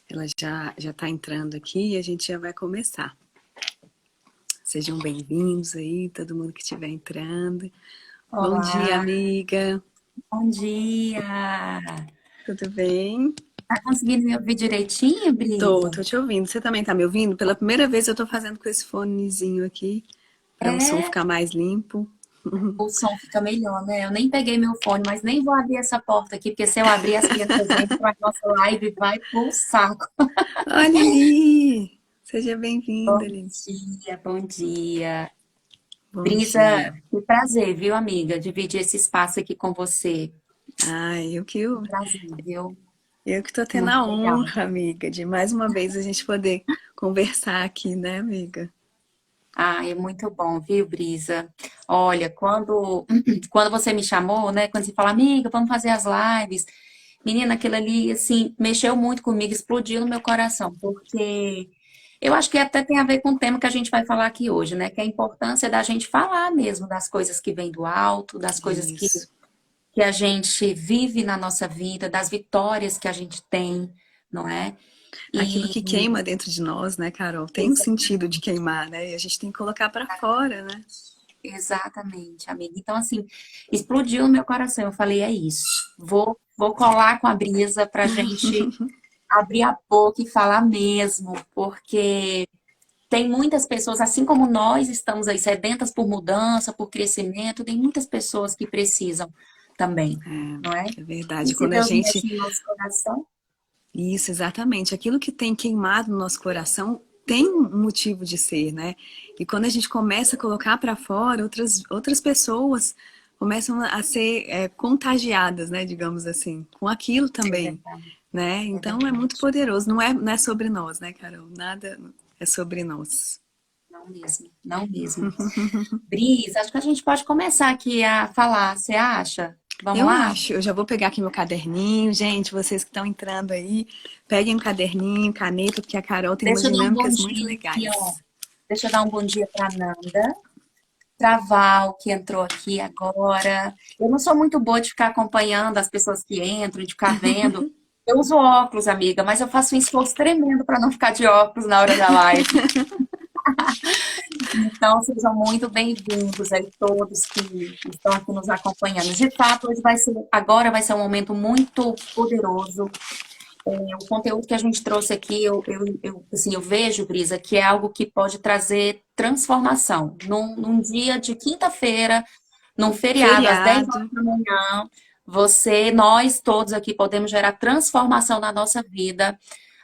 Ela já está entrando aqui e a gente já vai começar. Sejam bem-vindos aí, todo mundo que estiver entrando. Bom dia, Olá, amiga. bom dia! Tudo bem? Tá conseguindo me ouvir direitinho, Tô Brisa? te ouvindo. Você também tá me ouvindo? Pela primeira vez eu tô fazendo com esse fonezinho aqui, para o som É, ficar mais limpo. o som fica melhor, né? Eu nem peguei meu fone, mas nem vou abrir essa porta aqui, porque se eu abrir, as crianças entram, a nossa live vai pro saco. Olha ali! Seja Bom bem-vinda, Aline. dia, bom dia. Bom Brisa, dia. que prazer, viu, amiga, dividir esse espaço aqui com você. Ai, Que prazer, viu? eu que tô tendo Muito a legal. honra, amiga, de mais uma vez a gente poder conversar aqui, né, amiga? Ah, é muito bom, viu, Brisa? Olha, quando você me chamou, né? Quando você fala, amiga, vamos fazer as lives. Menina, aquilo ali, assim, mexeu muito comigo, explodiu no meu coração, porque eu acho que até tem a ver com o tema que a gente vai falar aqui hoje, né? Que é a importância da gente falar mesmo das coisas que vêm do alto, das coisas Isso. que a gente vive na nossa vida, das vitórias que a gente tem, não é? Aquilo E que queima dentro de nós, né, Carol? Tem um sentido de queimar, né? E a gente tem que colocar pra fora, né? exatamente, amiga. Então, assim, explodiu no meu coração. Eu falei, é isso. Vou colar com a Brisa pra gente abrir a boca e falar mesmo, porque tem muitas pessoas, assim como nós estamos aí sedentas por mudança, por crescimento, tem muitas pessoas que precisam também, não é? É verdade. E se Quando a Deus gente. mexe em nosso coração, Isso, exatamente. Aquilo que tem queimado no nosso coração tem um motivo de ser, né? E quando a gente começa a colocar pra fora, outras pessoas começam a ser contagiadas, né? Digamos assim, com aquilo é também, verdade, né? é Então é muito verdade. poderoso. Não é sobre nós, né, Carol? Nada é sobre nós. Não mesmo, não mesmo. Brisa, acho que a gente pode começar aqui a falar, você acha? Vamos Eu lá? acho, eu já vou pegar aqui meu caderninho, gente, vocês que estão entrando aí, peguem um caderninho, caneta, porque a Carol tem umas Deixa eu dar um bom dinâmicas muito dia aqui, ó. legais. Deixa eu dar um bom dia para Nanda, para Val, que entrou aqui agora. Eu não sou muito boa de ficar acompanhando as pessoas que entram, de ficar vendo. Eu uso óculos, amiga, mas eu faço um esforço tremendo para não ficar de óculos na hora da live. Então, sejam muito bem-vindos aí todos que estão aqui nos acompanhando. De fato, agora vai ser um momento muito poderoso. O conteúdo que a gente trouxe aqui, assim, eu vejo, Brisa, que é algo que pode trazer transformação. Num dia de quinta-feira, num feriado, às 10 Feriado. horas da manhã, nós todos aqui podemos gerar transformação na nossa vida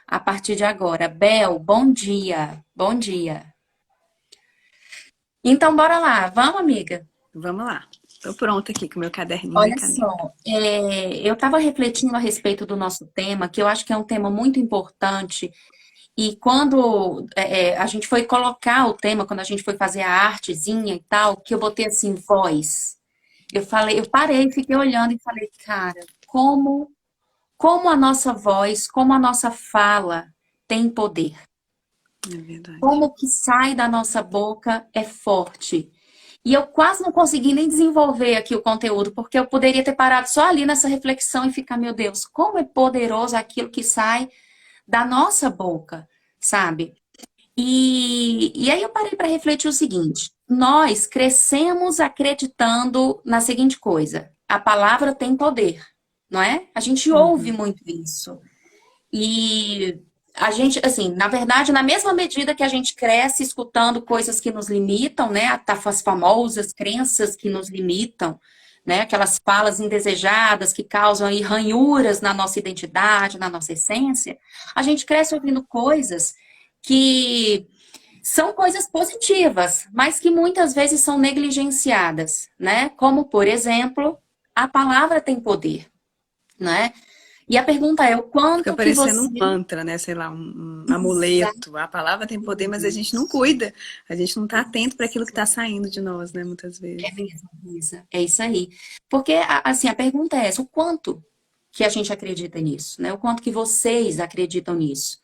a partir de agora. Bel, bom dia. Bom dia. Então, bora lá. Vamos, amiga? Vamos lá. Tô pronta aqui com meu caderninho e Olha caneta. só, eu estava refletindo a respeito do nosso tema, que eu acho que é um tema muito importante. E quando a gente foi colocar o tema, quando a gente foi fazer a artezinha e tal, que eu botei assim, voz. Eu parei, fiquei olhando e falei, cara, como a nossa voz, como a nossa fala tem poder. É verdade. Como o que sai da nossa boca é forte. E eu quase não consegui nem desenvolver aqui o conteúdo, porque eu poderia ter parado só ali nessa reflexão e ficar, meu Deus, como é poderoso aquilo que sai da nossa boca, sabe? E aí eu parei para refletir o seguinte: nós crescemos acreditando na seguinte coisa: a palavra tem poder, não é? A gente ouve Uhum. muito isso. E a gente, assim, na verdade, na mesma medida que a gente cresce escutando coisas que nos limitam, né? As famosas crenças que nos limitam, né? Aquelas falas indesejadas que causam aí ranhuras na nossa identidade, na nossa essência, a gente cresce ouvindo coisas que são coisas positivas, mas que muitas vezes são negligenciadas, né? Como, por exemplo, a palavra tem poder, né? E a pergunta é o Fica quanto que parecendo você. um mantra, né? Sei lá, um Exato. amuleto. A palavra tem poder, mas a gente não cuida. A gente não tá atento para aquilo que tá saindo de nós, né? Muitas É vezes. mesmo, Luísa. É isso aí. Porque, assim, a pergunta é essa, o quanto que a gente acredita nisso, né? O quanto que vocês acreditam nisso,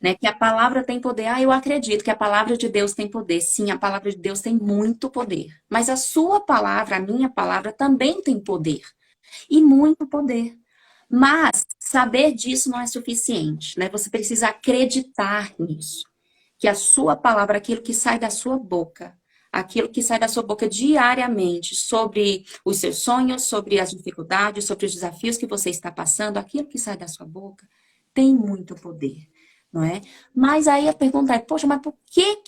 né? Que a palavra tem poder. Ah, eu acredito que a palavra de Deus tem poder. Sim, a palavra de Deus tem muito poder. Mas a sua palavra, a minha palavra, também tem poder. E muito poder. Mas saber disso não é suficiente, né? Você precisa acreditar nisso. Que a sua palavra, aquilo que sai da sua boca, aquilo que sai da sua boca diariamente sobre os seus sonhos, sobre as dificuldades, sobre os desafios que você está passando, aquilo que sai da sua boca tem muito poder, não é? Mas aí a pergunta é, poxa, mas por que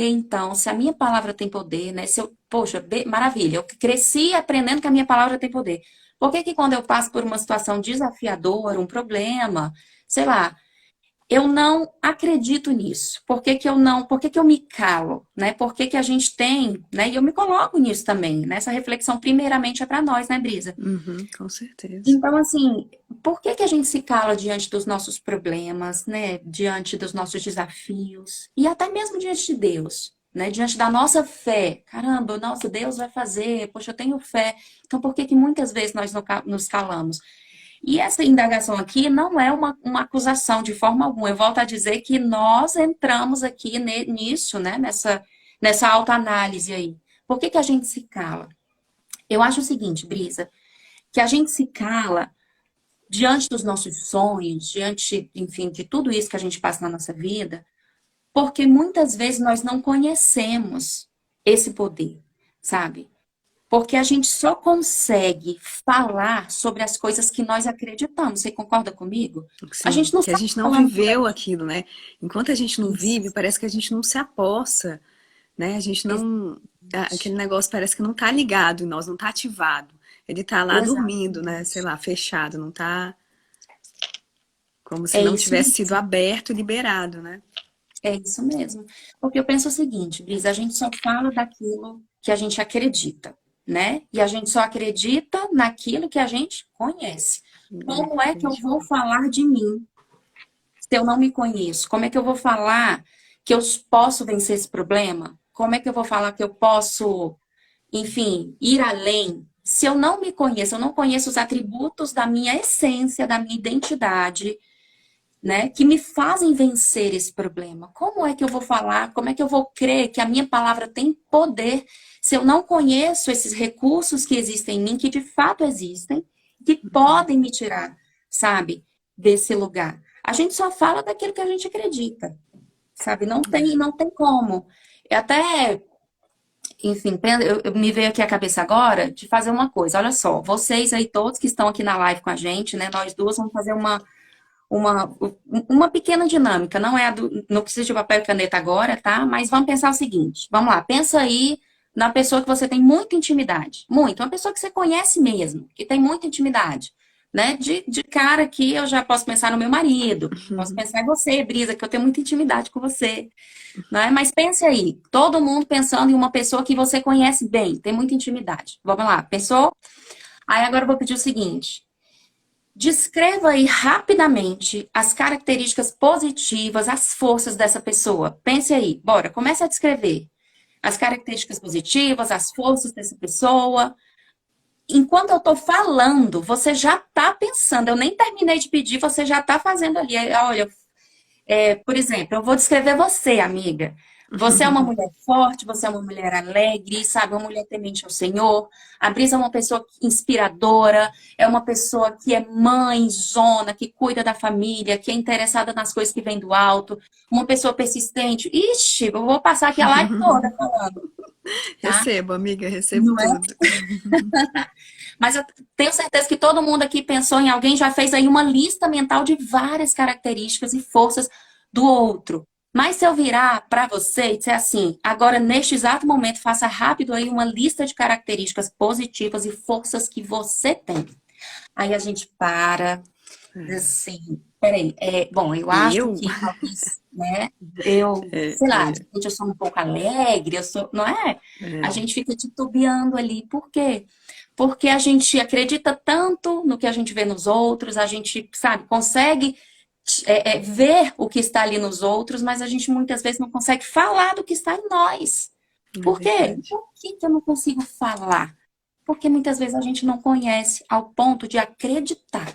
então, se a minha palavra tem poder, né? Se eu, poxa, maravilha, eu cresci aprendendo que a minha palavra tem poder. Por que que quando eu passo por uma situação desafiadora, um problema, sei lá, eu não acredito nisso. Por que que eu me calo, né? Por que que a gente tem, né? E eu me coloco nisso também, nessa reflexão primeiramente é para nós, né, Brisa? Uhum, com certeza. Então, assim, por que que a gente se cala diante dos nossos problemas, né? Diante dos nossos desafios e até mesmo diante de Deus, né? Diante da nossa fé. Caramba, nossa, Deus vai fazer, poxa, eu tenho fé. Então, por que que muitas vezes nós nos calamos? E essa indagação aqui não é uma acusação de forma alguma. Eu volto a dizer que nós entramos aqui nisso, né? Nessa autoanálise aí. Por que que a gente se cala? Eu acho o seguinte, Brisa, que a gente se cala diante dos nossos sonhos, diante, enfim, de tudo isso que a gente passa na nossa vida, porque muitas vezes nós não conhecemos esse poder, sabe? Porque a gente só consegue falar sobre as coisas que nós acreditamos. Você concorda comigo? A Sim, gente não que a sai gente não falando por aí. viveu aquilo, né? Enquanto a gente não vive, Isso, parece que a gente não se apossa, né? A gente não. Aquele exatamente. negócio parece que não tá ligado em nós, não tá ativado. Ele tá lá dormindo, né? Sei Exatamente. lá, fechado, não tá como se É não isso tivesse sido mesmo. aberto e liberado, né? É isso mesmo. Porque eu penso o seguinte, Brisa, a gente só fala daquilo que a gente acredita, né? E a gente só acredita naquilo que a gente conhece. É, Como é que a que eu gente vou falar de mim se eu não me conheço? Como é que eu vou falar que eu posso vencer esse problema? Como é que eu vou falar que eu posso, enfim, ir além? Se eu não me conheço, eu não conheço os atributos da minha essência, da minha identidade, né, que me fazem vencer esse problema. Como é que eu vou falar? Como é que eu vou crer que a minha palavra tem poder se eu não conheço esses recursos que existem em mim, que de fato existem, que podem me tirar, sabe, desse lugar? A gente só fala daquilo que a gente acredita, sabe? Não tem como. Eu até, enfim, me veio aqui a cabeça agora de fazer uma coisa. Olha só, vocês aí todos que estão aqui na live com a gente, né? Nós duas vamos fazer uma, uma pequena dinâmica, não precisa de papel e caneta agora, tá? Mas vamos pensar o seguinte, vamos lá, pensa aí na pessoa que você tem muita intimidade, muito, uma pessoa que você conhece mesmo, que tem muita intimidade, né? De cara que eu já posso pensar no meu marido, posso pensar em você, Brisa, que eu tenho muita intimidade com você, né? Mas pense aí, todo mundo pensando em uma pessoa que você conhece bem, tem muita intimidade. Vamos lá, pensou? Aí agora eu vou pedir o seguinte, descreva aí rapidamente as características positivas, as forças dessa pessoa. Pense aí, bora, comece a descrever as características positivas, as forças dessa pessoa. Enquanto eu estou falando, você já está pensando. Eu nem terminei de pedir, você já está fazendo ali. Olha, por exemplo, eu vou descrever você, amiga. Você é uma mulher forte, você é uma mulher alegre, sabe? Uma mulher temente ao Senhor. A Brisa é uma pessoa inspiradora, é uma pessoa que é mãe, zona, que cuida da família, que é interessada nas coisas que vêm do alto. Uma pessoa persistente. Ixi, eu vou passar aqui a live toda falando, tá? Recebo, amiga, recebo Não é? tudo. Mas eu tenho certeza que todo mundo aqui pensou em alguém, já fez aí uma lista mental de várias características e forças do outro. Mas se eu virar para você e disser assim, agora neste exato momento, faça rápido aí uma lista de características positivas e forças que você tem. Aí a gente para, diz É. assim, peraí, bom, eu acho Eu? que talvez, né, eu, É, sei lá, de é, repente eu sou um pouco alegre, eu sou, não é? A é. gente fica titubeando ali, por quê? Porque a gente acredita tanto no que a gente vê nos outros, a gente, sabe, consegue ver o que está ali nos outros, mas a gente muitas vezes não consegue falar do que está em nós. É Por quê? verdade. Por que que eu não consigo falar? Porque muitas vezes a gente não conhece ao ponto de acreditar,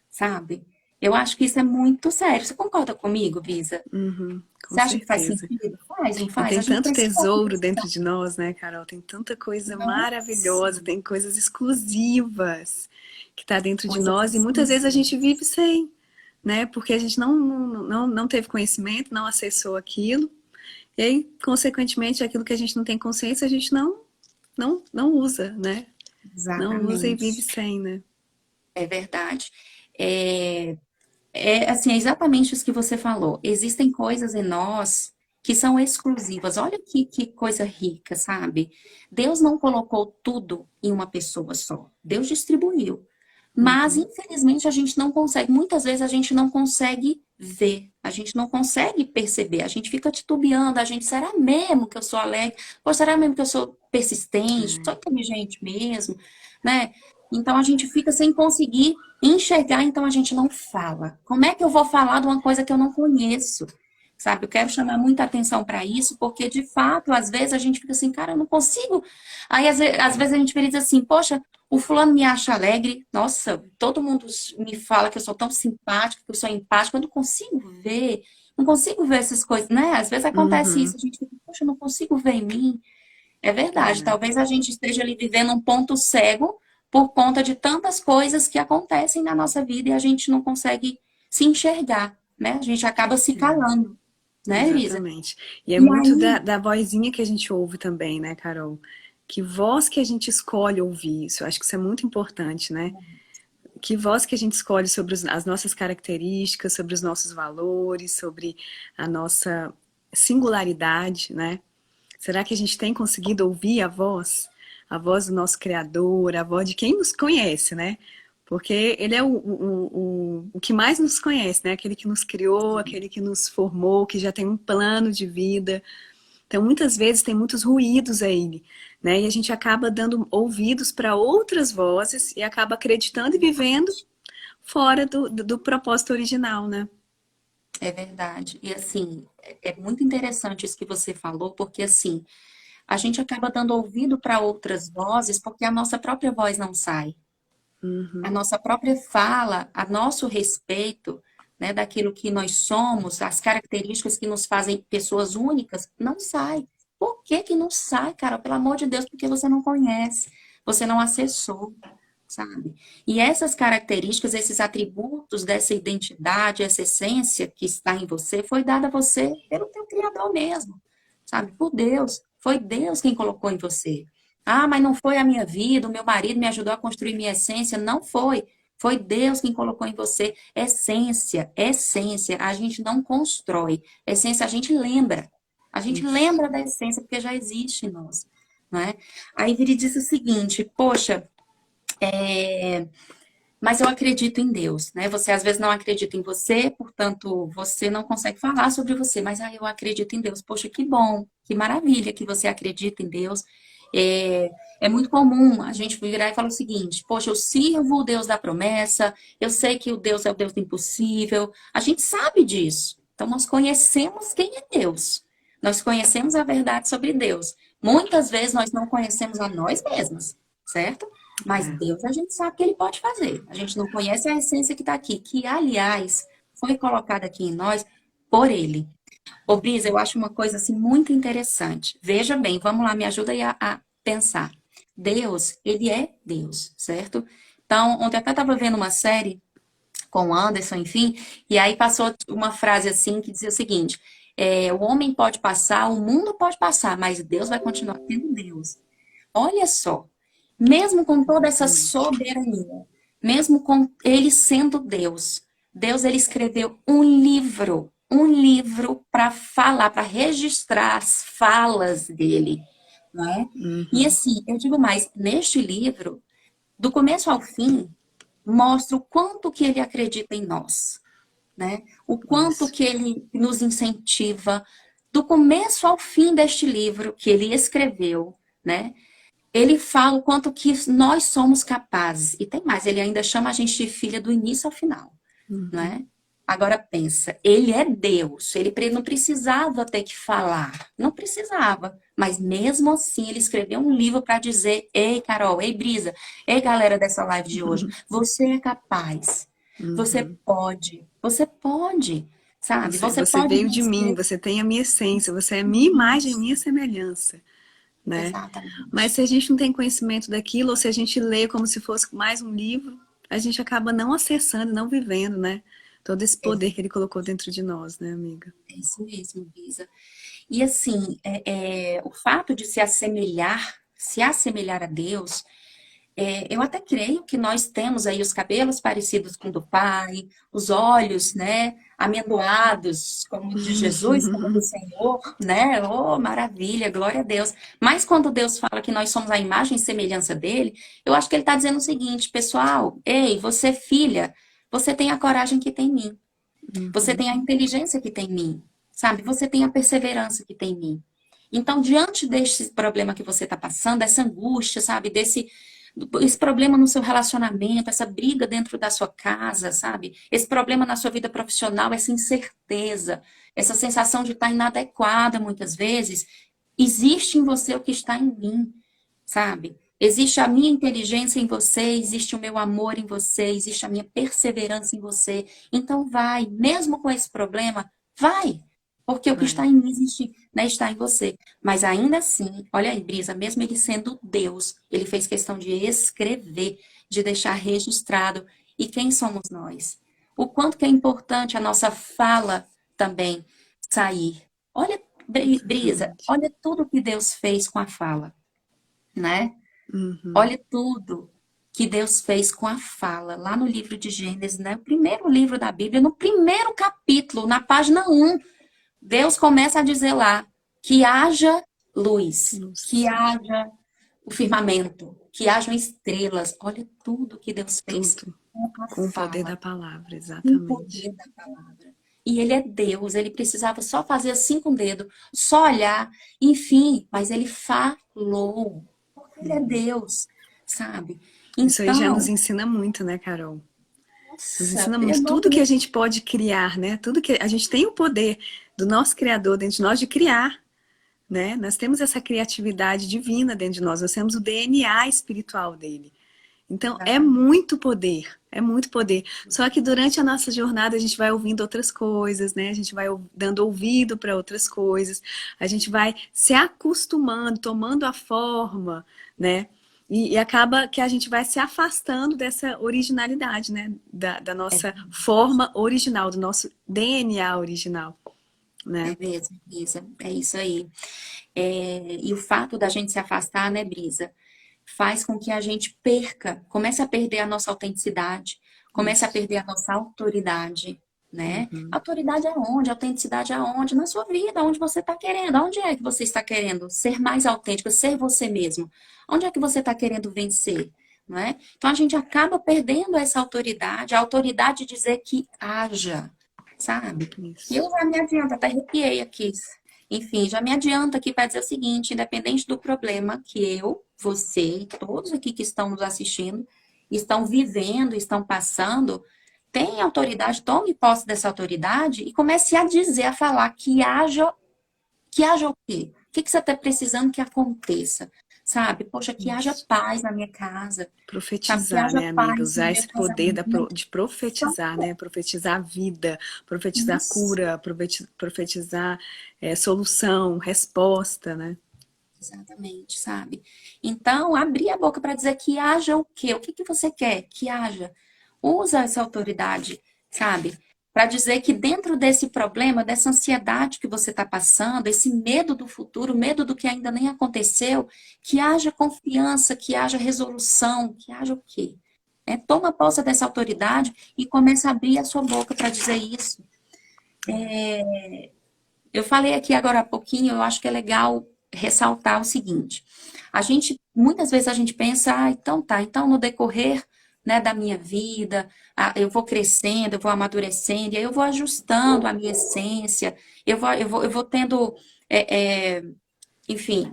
sabe? Eu acho que isso é muito sério. Você concorda comigo, Bisa? Uhum, com Você acha que faz certeza. sentido? Faz, não E faz? tem A gente tanto precisa tesouro disso. dentro de nós, né, Carol? Tem tanta coisa Nossa, maravilhosa, tem coisas exclusivas que tá dentro de coisas nós e muitas vezes a gente exclusivas. vive sem, né? Porque a gente não teve conhecimento, não acessou aquilo. E aí, consequentemente, aquilo que a gente não tem consciência, a gente não usa, né? Não usa e vive Exatamente. sem, né? É verdade. É, assim, é exatamente isso que você falou. Existem coisas em nós que são exclusivas. Olha que coisa rica, sabe? Deus não colocou tudo em uma pessoa só. Deus distribuiu. Mas, Uhum. infelizmente, a gente não consegue. Muitas vezes a gente não consegue ver. A gente não consegue perceber. A gente fica titubeando. A gente, será mesmo que eu sou alegre? Ou será mesmo que eu sou persistente? Sou inteligente mesmo? Né? Então, a gente fica sem conseguir enxergar, então a gente não fala. Como é que eu vou falar de uma coisa que eu não conheço? Sabe, eu quero chamar muita atenção para isso, porque de fato, às vezes a gente fica assim, cara, eu não consigo. Aí às vezes a gente diz assim, poxa, o fulano me acha alegre, nossa, todo mundo me fala que eu sou tão simpática, que eu sou empática, eu não consigo ver, não consigo ver essas coisas, né? Às vezes acontece Uhum. isso, a gente fica, poxa, eu não consigo ver em mim. É verdade, É, talvez a gente esteja ali vivendo um ponto cego por conta de tantas coisas que acontecem na nossa vida e a gente não consegue se enxergar, né? A gente acaba se calando, né, Elisa? exatamente. E é E muito aí, da vozinha que a gente ouve também, né, Carol? Que voz que a gente escolhe ouvir, isso, eu acho que isso é muito importante, né? Que voz que a gente escolhe sobre as nossas características, sobre os nossos valores, sobre a nossa singularidade, né? Será que a gente tem conseguido ouvir a voz? A voz do nosso Criador, a voz de quem nos conhece, né? Porque ele é o que mais nos conhece, né? Aquele que nos criou, aquele que nos formou, que já tem um plano de vida. Então, muitas vezes tem muitos ruídos aí, né? E a gente acaba dando ouvidos para outras vozes e acaba acreditando e vivendo fora do propósito original, né? é verdade. E assim, é muito interessante isso que você falou, porque assim, a gente acaba dando ouvido para outras vozes porque a nossa própria voz não sai. A Uhum, nossa própria fala, a nosso respeito, né, daquilo que nós somos, as características que nos fazem pessoas únicas, não sai. Por que que não sai, cara? Pelo amor de Deus, porque você não conhece, você não acessou, sabe? E essas características, esses atributos dessa identidade, essa essência que está em você, foi dada a você pelo teu Criador mesmo, sabe? Por Deus. Foi Deus quem colocou em você. Ah, mas não foi a minha vida, o meu marido me ajudou a construir minha essência. Não foi. Foi Deus quem colocou em você. Essência, essência, a gente não constrói. Essência, a gente lembra. A gente isso. lembra da essência porque já existe em nós, não é? Aí Viri disse o seguinte, poxa, mas eu acredito em Deus, né? Você às vezes não acredita em você, portanto, você não consegue falar sobre você, mas eu acredito em Deus. Poxa, que bom, que maravilha que você acredita em Deus. É muito comum a gente virar e falar o seguinte: poxa, eu sirvo o Deus da promessa, eu sei que o Deus é o Deus do impossível. A gente sabe disso. Então, nós conhecemos quem é Deus. Nós conhecemos a verdade sobre Deus. Muitas vezes nós não conhecemos a nós mesmos, certo? Mas É. Deus a gente sabe que Ele pode fazer. A gente não conhece a essência que está aqui, que, aliás, foi colocada aqui em nós por Ele. Ô, Brisa, eu acho uma coisa assim muito interessante. Veja bem, vamos lá, me ajuda aí a pensar. Deus, Ele é Deus, certo? Então, ontem até estava vendo uma série com o Anderson, enfim, e aí passou uma frase assim que dizia o seguinte: o homem pode passar, o mundo pode passar, mas Deus vai continuar sendo Deus. Olha só, mesmo com toda essa Exatamente. soberania, mesmo com ele sendo Deus, Deus ele escreveu um livro para falar, para registrar as falas dele, não é? E Uhum. assim, eu digo mais, neste livro, do começo ao fim, mostra o quanto que ele acredita em nós, né? O quanto Isso. que ele nos incentiva, do começo ao fim deste livro que ele escreveu, né? Ele fala o quanto que nós somos capazes. E tem mais, ele ainda chama a gente de filha do início ao final, não Uhum. é? Agora pensa, ele é Deus, ele não precisava ter que falar, não precisava, mas mesmo assim ele escreveu um livro para dizer: ei, Carol, ei, Brisa, ei, galera dessa live de hoje, você é capaz. Você Uhum. pode, sabe? Você Você pode veio de mim, vencer. você tem a minha essência, você é a minha imagem, a Isso, minha semelhança, né? Mas exatamente. se a gente não tem conhecimento daquilo, ou se a gente lê como se fosse mais um livro, a gente acaba não acessando, não vivendo, né? Todo esse É, poder que ele colocou dentro de nós, né, amiga? é isso mesmo, Bisa. E assim, o fato de se assemelhar a Deus, eu até creio que nós temos aí os cabelos parecidos com o do Pai, os olhos, né, amendoados, como o de Jesus, como o do Senhor, né? Oh, maravilha, glória a Deus. Mas quando Deus fala que nós somos a imagem e semelhança dele, eu acho que ele está dizendo o seguinte, pessoal, ei, você filha, você tem a coragem que tem em mim. Você Uhum. tem a inteligência que tem em mim, sabe? Você tem a perseverança que tem em mim. Então, diante desse problema que você está passando, dessa angústia, sabe? Esse problema no seu relacionamento, essa briga dentro da sua casa, sabe? Esse problema na sua vida profissional, essa incerteza, essa sensação de estar inadequada muitas vezes, existe em você o que está em mim, sabe? Existe a minha inteligência em você, existe o meu amor em você, existe a minha perseverança em você. Então vai, mesmo com esse problema, vai. Porque o que está Vai. em mim existe, né, está em você. Mas ainda assim, olha aí, Brisa, mesmo ele sendo Deus, ele fez questão de escrever, de deixar registrado. E quem somos nós? O quanto que é importante a nossa fala também sair. Olha, Brisa, Exatamente. olha tudo que Deus fez com a fala, né? Uhum. Olha tudo que Deus fez com a fala, lá no livro de Gênesis, né? O primeiro livro da Bíblia, no primeiro capítulo, na página 1, Deus começa a dizer lá que haja luz, que Nossa, haja o firmamento, que hajam estrelas. Olha tudo que Deus fez tudo com a com o poder fala, da palavra, com o exatamente. poder da palavra. E ele é Deus, ele precisava só fazer assim com o dedo, só olhar, enfim, mas ele falou, porque ele é Deus, sabe? Isso aí já nos Então, ensina muito, né, Carol? Nos nossa, ensina eu muito não tudo que a gente pode criar, né? Tudo que a gente tem o poder do nosso Criador dentro de nós de criar, né? Nós temos essa criatividade divina dentro de nós, nós temos o DNA espiritual dele. Então, é exatamente. muito poder, é muito poder. Só que durante a nossa jornada a gente vai ouvindo outras coisas, né? A gente vai dando ouvido para outras coisas, a gente vai se acostumando, tomando a forma, né? E acaba que a gente vai se afastando dessa originalidade, né? Da É, nossa forma original, do nosso DNA original, é né? mesmo, Brisa, é isso aí. E o fato da gente se afastar, né, Brisa, faz com que a gente comece a perder a nossa autenticidade, comece a Isso. perder a nossa autoridade, né? Uhum. Autoridade aonde? Autenticidade aonde? Na sua vida, onde você está querendo? Onde é que você está querendo ser mais autêntico, ser você mesmo? Onde é que você está querendo vencer? Não é? Então a gente acaba perdendo essa autoridade, a autoridade de dizer que haja, sabe? E eu Isso. já me adianto, até arrepiei aqui. Enfim, já me adianto aqui para dizer o seguinte, independente do problema que eu, você e todos aqui que estão nos assistindo estão vivendo, estão passando, tem autoridade, tome posse dessa autoridade e comece a dizer, a falar que haja o quê? O que que você está precisando que aconteça? Sabe? Poxa, que haja Isso. paz na minha casa, sabe? Que Profetizar, haja né, amiga? paz no Usar meu esse poder casamento. Não, de só profetizar, né? Profetizar vida, profetizar isso. cura, profetizar solução, resposta, né? Exatamente, sabe? Então, abrir a boca para dizer que haja o quê? O que que você quer que haja? Usa essa autoridade, sabe? Para dizer que dentro desse problema, dessa ansiedade que você está passando, esse medo do futuro, medo do que ainda nem aconteceu, que haja confiança, que haja resolução, que haja o quê? Né? Toma posse dessa autoridade e começa a abrir a sua boca para dizer isso. Eu falei aqui agora há pouquinho, eu acho que é legal ressaltar o seguinte. Muitas vezes a gente pensa, então tá, então no decorrer, né, da minha vida, eu vou crescendo, eu vou amadurecendo, e aí eu vou ajustando a minha essência, eu vou tendo, é, é, enfim,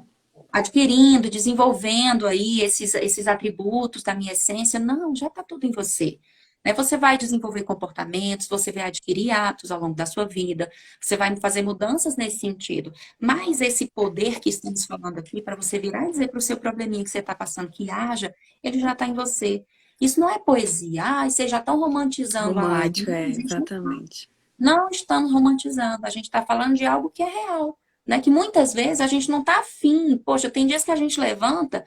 adquirindo, desenvolvendo aí esses atributos da minha essência. Não, já está tudo em você. Né? Você vai desenvolver comportamentos, você vai adquirir atos ao longo da sua vida, você vai fazer mudanças nesse sentido. Mas esse poder que estamos falando aqui, para você virar e dizer para o seu probleminha que você está passando que haja, ele já está em você. Isso não é poesia. Ai, vocês já estão romantizando a live. Romântico, Não, é, a gente exatamente. não estamos romantizando. A gente está falando de algo que é real. Né? Que muitas vezes a gente não está afim. Poxa, tem dias que a gente levanta,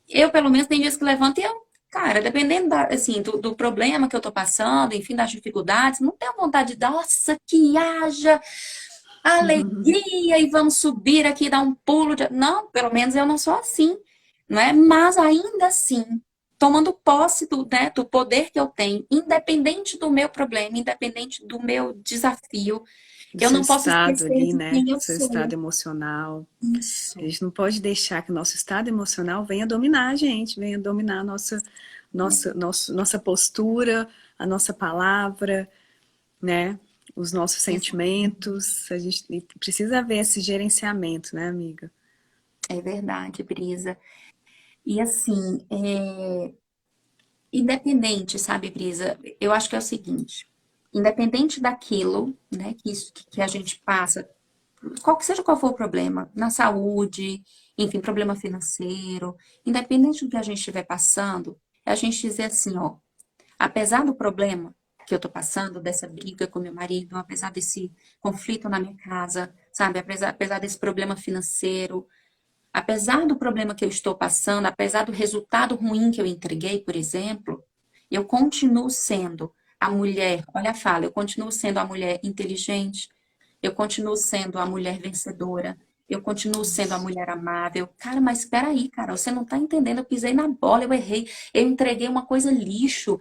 eu pelo menos tem dias que levanto e eu, cara, dependendo assim, do problema que eu tô passando, enfim, das dificuldades, não tenho vontade de, nossa, que haja alegria e vamos subir aqui, dar um pulo. Não, pelo menos eu não sou assim, não é? Mas ainda assim, tomando posse do, né, do poder que eu tenho, independente do meu problema, independente do meu desafio, Do eu seu não posso estado esquecer ali, de né? quem eu Seu estado sou. emocional. A Isso. gente não pode deixar que o nosso estado emocional venha dominar a gente, venha dominar a nossa postura, a nossa palavra, né? Os nossos sentimentos. A gente precisa ver esse gerenciamento, né, amiga? É verdade, Brisa. E assim, independente, sabe, Brisa, eu acho que é o seguinte, independente daquilo, né, que a gente passa, qual for o problema, na saúde, enfim, problema financeiro, independente do que a gente estiver passando, é a gente dizer assim, ó, apesar do problema que eu tô passando, dessa briga com meu marido, apesar desse conflito na minha casa, sabe, apesar desse problema financeiro, apesar do problema que eu estou passando, apesar do resultado ruim que eu entreguei, por exemplo, eu continuo sendo a mulher, olha a fala, eu continuo sendo a mulher inteligente, eu continuo sendo a mulher vencedora, eu continuo sendo a Isso. mulher amável. Cara, mas espera aí, cara, você não tá entendendo, eu pisei na bola, eu errei, eu entreguei uma coisa lixo,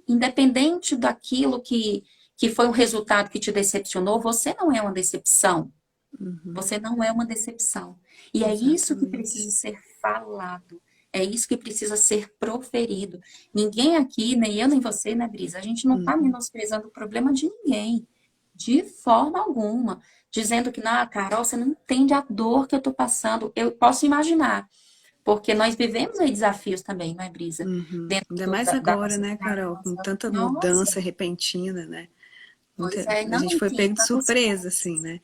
independente daquilo que foi um resultado que te decepcionou, você não é uma decepção. Uhum, Você não é uma decepção. E é isso que precisa exatamente. ser falado. É isso que precisa ser proferido. Ninguém aqui, nem eu nem você, né, Brisa? A gente não está Uhum. menosprezando o problema de ninguém. De forma alguma. Dizendo que, não, Carol, você não entende a dor que eu estou passando. Eu posso imaginar. Porque nós vivemos aí desafios também, não é, Brisa? Uhum. Dentro Ainda mais da agora, nossa né, Carol? Com casa. tanta Nossa, mudança repentina, né? pois é, A não, gente foi enfim, pego de tantas surpresa, assim, coisas. né?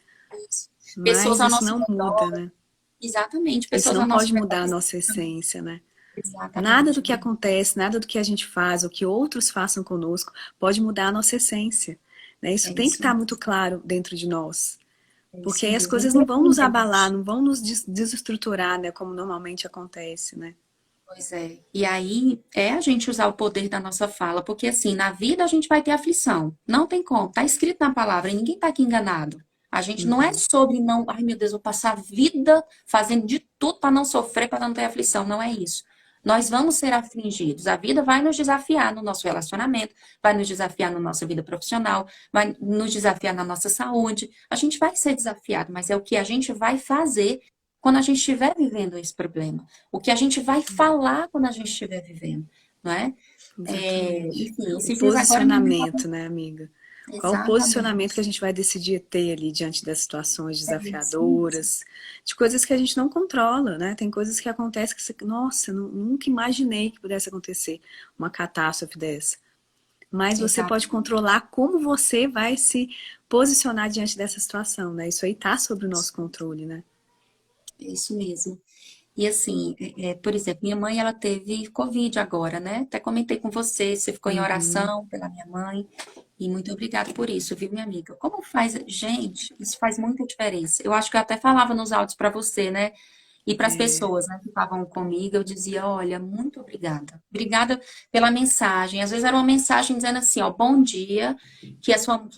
Pessoas Mas ao isso nosso não muda, redor. né? Exatamente, Isso pessoas não ao nosso pode redor. mudar a nossa essência, né? Nada do Exatamente, que acontece, nada do que a gente faz, ou que outros façam conosco, pode mudar a nossa essência, né? Isso é tem que isso, estar muito claro dentro de nós. é Porque isso aí as mesmo. coisas não vão nos abalar, Independente. não vão nos desestruturar, né? Como normalmente acontece, né? Pois é. E aí é a gente usar o poder da nossa fala, porque assim, na vida a gente vai ter aflição. Não tem como. Tá escrito na palavra, e ninguém tá aqui enganado. A gente não é Uhum. sobre não, ai meu Deus, vou passar a vida fazendo de tudo para não sofrer, para não ter aflição. Não é isso. Nós vamos ser afligidos. A vida vai nos desafiar no nosso relacionamento, vai nos desafiar na nossa vida profissional, vai nos desafiar na nossa saúde. A gente vai ser desafiado, mas é o que a gente vai fazer quando a gente estiver vivendo esse problema. O que a gente vai falar quando a gente estiver vivendo, não é? Exatamente. Enfim, O esses dias agora minha mãe estava. posicionamento, né, amiga? Qual o posicionamento que a Exatamente. gente vai decidir ter ali diante das situações É isso mesmo. desafiadoras, de coisas que a gente não controla, né? Tem coisas que acontecem que você, nossa, nunca imaginei que pudesse acontecer uma catástrofe dessa. Mas você pode Exatamente. controlar como você vai se posicionar diante dessa situação, né? Isso aí tá sob o nosso controle, né? É isso mesmo. E assim, por exemplo, minha mãe, ela teve Covid agora, né? Até comentei com você, você ficou em Uhum. oração pela minha mãe. E muito obrigada por isso, viu, minha amiga? Como faz, gente, isso faz muita diferença. Eu acho que eu até falava nos áudios para você, né? E para as É, pessoas, né, que estavam comigo, eu dizia, olha, muito obrigada. Obrigada pela mensagem. Às vezes era uma mensagem dizendo assim, ó, bom dia, que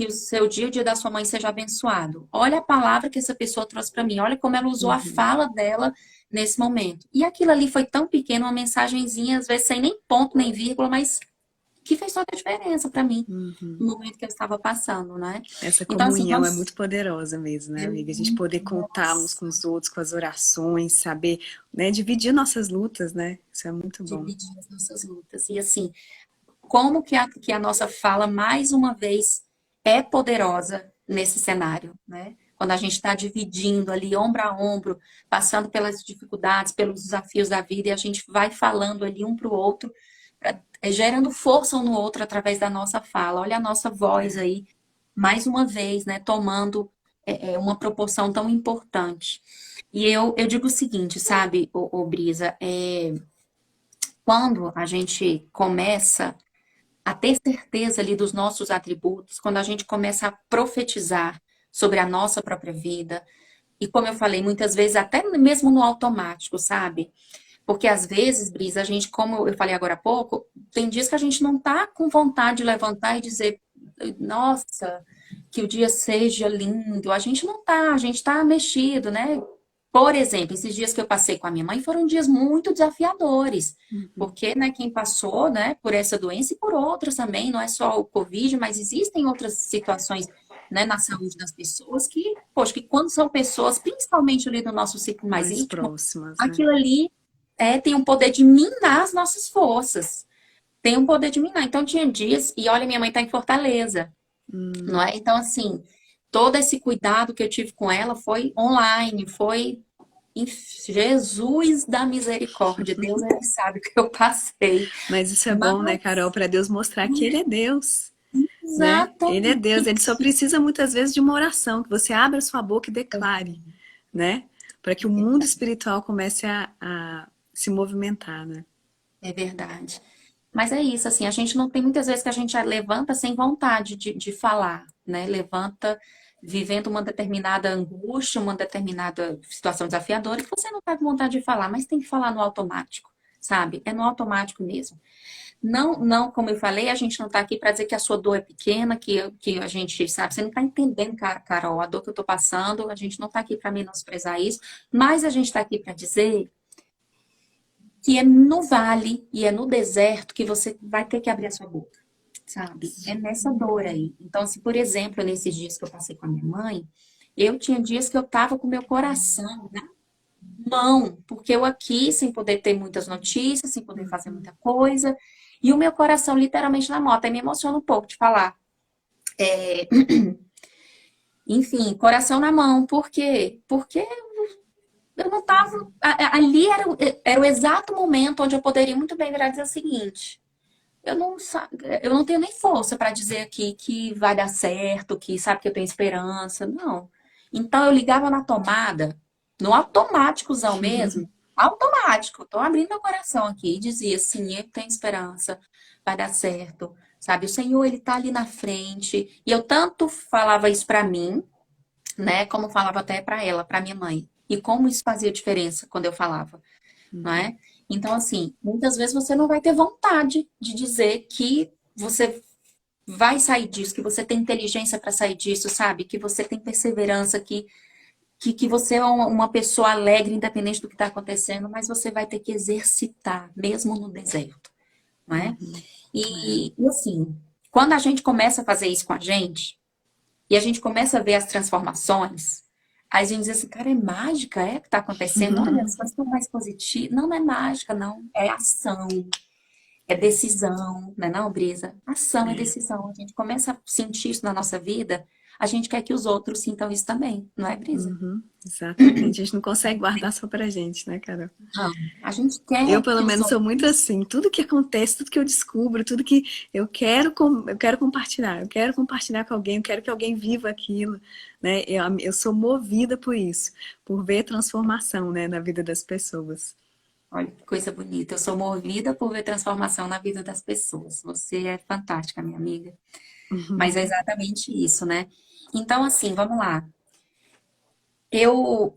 o seu dia, o dia da sua mãe seja abençoado. Olha a palavra que essa pessoa trouxe para mim, olha como ela usou a uhum. fala dela nesse momento. E aquilo ali foi tão pequeno, uma mensagenzinha, às vezes sem nem ponto, nem vírgula, mas que fez toda a diferença para mim Uhum. no momento que eu estava passando, né? Essa Então, assim, comunhão é muito poderosa mesmo, né, amiga? A gente poder contar uns com nossa, os outros, com as orações, saber, né, dividir nossas lutas, né? Isso é muito bom. dividir as nossas lutas. E assim, como que a nossa fala, mais uma vez, é poderosa nesse cenário, né? Quando a gente está dividindo ali, ombro a ombro, passando pelas dificuldades, pelos desafios da vida, e a gente vai falando ali um para o outro, gerando força um no outro através da nossa fala. Olha a nossa voz É. aí, mais uma vez, né? Tomando uma proporção tão importante. E eu digo o seguinte, sabe, ô Brisa, quando a gente começa a ter certeza ali dos nossos atributos, quando a gente começa a profetizar sobre a nossa própria vida, e como eu falei, muitas vezes até mesmo no automático, sabe? Porque às vezes, Brisa, a gente, como eu falei agora há pouco, tem dias que a gente não tá com vontade de levantar e dizer, nossa, que o dia seja lindo. A gente não tá, a gente tá mexido, né? Por exemplo, esses dias que eu passei com a minha mãe foram dias muito desafiadores, Uhum. porque, né, quem passou, né, por essa doença e por outras também, não é só o Covid, mas existem outras situações, né, na saúde das pessoas que, poxa, que quando são pessoas, principalmente ali do nosso ciclo mais Mais íntimo, próximas, né? aquilo ali tem um poder de minar as nossas forças, tem um poder de minar. Então tinha dias, e olha, minha mãe está em Fortaleza, não Hum. é? Então, assim, todo esse cuidado que eu tive com ela foi online, foi em Jesus da misericórdia. Deus, ele sabe o que eu passei. Mas isso é bom, né, Mas, Carol, para Deus mostrar que Ele é Deus, né? Ele é Deus. Ele só exatamente. precisa muitas vezes de uma oração, que você abra sua boca e declare, né? Para que o mundo espiritual comece a se movimentar, né? É verdade. Mas é isso, assim, a gente não tem muitas vezes que a gente levanta sem vontade de falar, né? Levanta vivendo uma determinada angústia, uma determinada situação desafiadora, que você não tá com vontade de falar, mas tem que falar no automático, sabe? É no automático mesmo. Não, não, como eu falei, a gente não tá aqui para dizer que a sua dor é pequena, que a gente, sabe, você não tá entendendo, Carol, a dor que eu tô passando, a gente não tá aqui para menosprezar isso, mas a gente tá aqui para dizer que é no vale e é no deserto que você vai ter que abrir a sua boca, sabe? É nessa dor aí. Então, se, por exemplo, nesses dias que eu passei com a minha mãe, eu tinha dias que eu tava com meu coração na mão, porque eu aqui, sem poder ter muitas notícias, sem poder fazer muita coisa, e o meu coração literalmente na moto. Aí me emociona um pouco de falar. Enfim, coração na mão. Por quê? Porque eu não tava. Ali era o exato momento onde eu poderia muito bem virar e dizer o seguinte: eu não tenho nem força para dizer aqui que vai dar certo, que sabe que eu tenho esperança. Não. Então eu ligava na tomada, no automáticozão mesmo, automático. Tô abrindo meu coração aqui e dizia: sim, eu tenho esperança, vai dar certo. Sabe, o Senhor, ele tá ali na frente. E eu tanto falava isso para mim, né, como falava até para ela, para minha mãe. E como isso fazia diferença quando eu falava, não Uhum. é? Então, assim, muitas vezes você não vai ter vontade de dizer que você vai sair disso, que você tem inteligência para sair disso, sabe? Que você tem perseverança, que você é uma pessoa alegre, independente do que está acontecendo, mas você vai ter que exercitar, mesmo no deserto, não é? Uhum. É. E assim, quando a gente começa a fazer isso com a gente, e a gente começa a ver as transformações, aí a gente diz assim, cara, é mágica, é que está acontecendo? Olha, as coisas estão mais positivas. Não, não é mágica, não. É ação, é decisão, não é não, Brisa? Ação é É. decisão. A gente começa a sentir isso na nossa vida, a gente quer que os outros sintam isso também, não é, Brisa? Uhum. Exatamente. A gente não consegue guardar só pra gente, né, Carol? Não. A gente Eu, quer pelo que os menos, sou muito outros. assim. Tudo que acontece, tudo que eu descubro, tudo que eu quero compartilhar. Eu quero compartilhar com alguém, eu quero que alguém viva aquilo, né? Eu sou movida por isso, por ver transformação, né, na vida das pessoas. Olha que coisa bonita. Eu sou movida por ver transformação na vida das pessoas. Você é fantástica, minha amiga. Mas é exatamente isso, né? Então, assim, vamos lá. Eu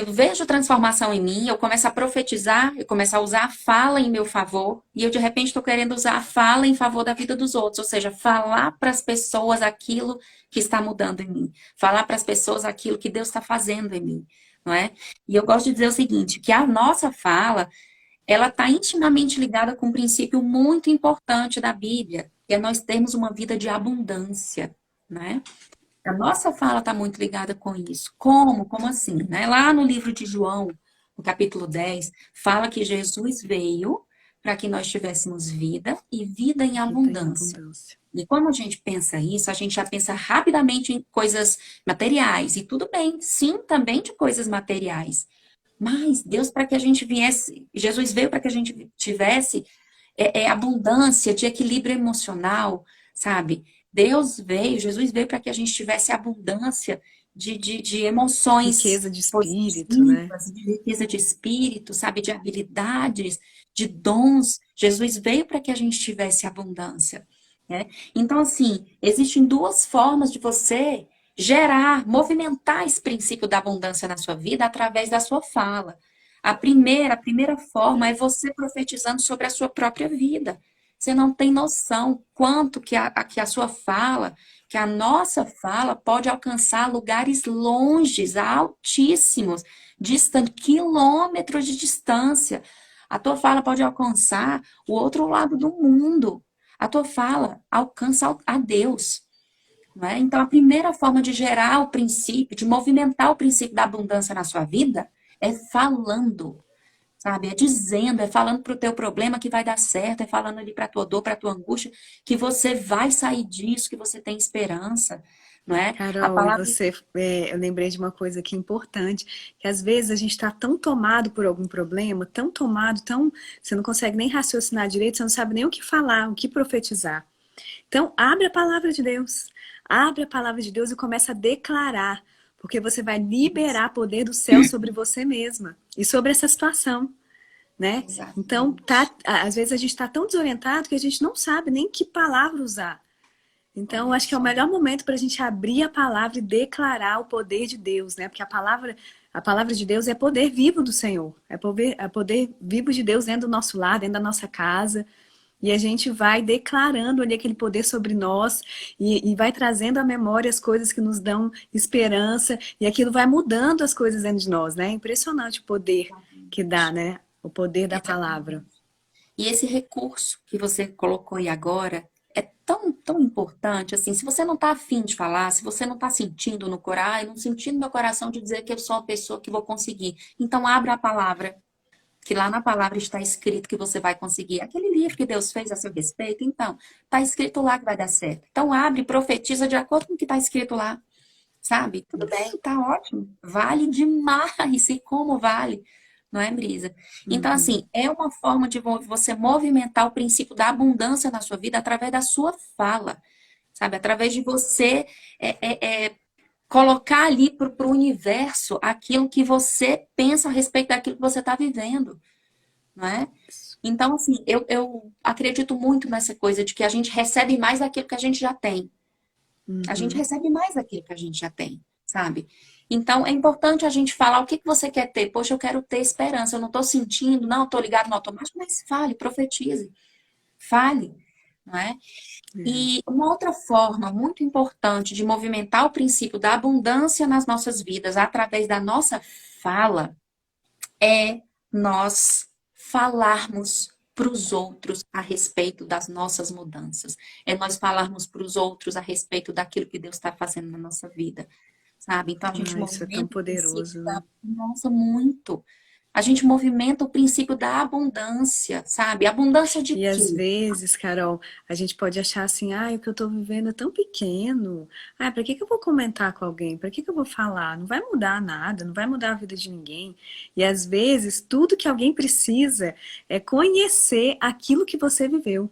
vejo transformação em mim, eu começo a profetizar, eu começo a usar a fala em meu favor, e eu de repente estou querendo usar a fala em favor da vida dos outros, ou seja, falar para as pessoas aquilo que está mudando em mim, falar para as pessoas aquilo que Deus está fazendo em mim, não é? E eu gosto de dizer o seguinte, que a nossa fala, ela está intimamente ligada com um princípio muito importante da Bíblia, que é nós termos uma vida de abundância, né? A nossa fala está muito ligada com isso. Como? Como assim? Né? Lá no livro de João, no capítulo 10, fala que Jesus veio para que nós tivéssemos vida e vida em Vida em abundância. abundância. E quando a gente pensa isso, a gente já pensa rapidamente em coisas materiais. E tudo bem, sim, também de coisas materiais. Mas Deus, para que a gente viesse, Jesus veio para que a gente tivesse abundância de equilíbrio emocional, sabe? Deus veio, Jesus veio para que a gente tivesse abundância de emoções Riqueza de espírito, né? positivas, de riqueza de espírito, sabe, de habilidades, de dons. Jesus veio para que a gente tivesse abundância, né? Então, assim, existem duas formas de você gerar, movimentar esse princípio da abundância na sua vida através da sua fala. A primeira forma é você profetizando sobre a sua própria vida. Você não tem noção quanto que a sua fala, que a nossa fala pode alcançar lugares longes, altíssimos, distantes, quilômetros de distância. A tua fala pode alcançar o outro lado do mundo. A tua fala alcança a Deus. Não é? Então, a primeira forma de gerar o princípio, de movimentar o princípio da abundância na sua vida, é falando, sabe? É dizendo, é falando para o teu problema que vai dar certo, é falando ali para a tua dor, para a tua angústia, que você vai sair disso, que você tem esperança, não é? A Carol, e palavra você, eu lembrei de uma coisa aqui importante, que às vezes a gente está tão tomado por algum problema, tão tomado, tão, você não consegue nem raciocinar direito, você não sabe nem o que falar, o que profetizar. Então, abre a palavra de Deus. Abre a palavra de Deus e começa a declarar, porque você vai liberar poder do céu sobre você mesma e sobre essa situação, né? Então, exatamente. às vezes a gente está tão desorientado que a gente não sabe nem que palavra usar. Então, Olha acho que é o só. melhor momento para a gente abrir a palavra e declarar o poder de Deus, né? Porque a palavra de Deus é poder vivo do Senhor, é poder vivo de Deus dentro do nosso lar, dentro da nossa casa. E a gente vai declarando ali aquele poder sobre nós e vai trazendo à memória as coisas que nos dão esperança e aquilo vai mudando as coisas dentro de nós, né? É impressionante o poder que dá, né? O poder da palavra. Exatamente. E esse recurso que você colocou aí agora é tão, tão importante, assim, se você não está afim de falar, se você não está sentindo no coração, não sentindo no meu coração de dizer que eu sou uma pessoa que vou conseguir, então abra a palavra, que lá na palavra está escrito que você vai conseguir. Aquele livro que Deus fez a seu respeito, então, está escrito lá que vai dar certo. Então abre e profetiza de acordo com o que está escrito lá, sabe? Tudo bem, Isso. tá ótimo. Vale demais. E como vale? Não é, Brisa? Então, Uhum. assim, é uma forma de você movimentar o princípio da abundância na sua vida através da sua fala, sabe? Através de você colocar ali para o universo aquilo que você pensa a respeito daquilo que você está vivendo, não é? Então, assim, eu acredito muito nessa coisa de que a gente recebe mais daquilo que a gente já tem. A gente Uhum. recebe mais daquilo que a gente já tem, sabe? Então, é importante a gente falar o que que você quer ter. Poxa, eu quero ter esperança, eu não estou sentindo, não, estou ligado no automático, mas fale, profetize, fale, não é? É. E uma outra forma muito importante de movimentar o princípio da abundância nas nossas vidas através da nossa fala é nós falarmos para os outros a respeito das nossas mudanças. É nós falarmos para os outros a respeito daquilo que Deus está fazendo na nossa vida, sabe? Então a gente Ah, isso é tão movimenta o princípio poderoso, da. né? Nossa, muito. A gente movimenta o princípio da abundância, sabe? Abundância de E às quê? vezes, Carol, a gente pode achar assim, ah, o que eu tô vivendo é tão pequeno. Ah, para que que eu vou comentar com alguém? Para que que eu vou falar? Não vai mudar nada, não vai mudar a vida de ninguém. E às vezes, tudo que alguém precisa é conhecer aquilo que você viveu.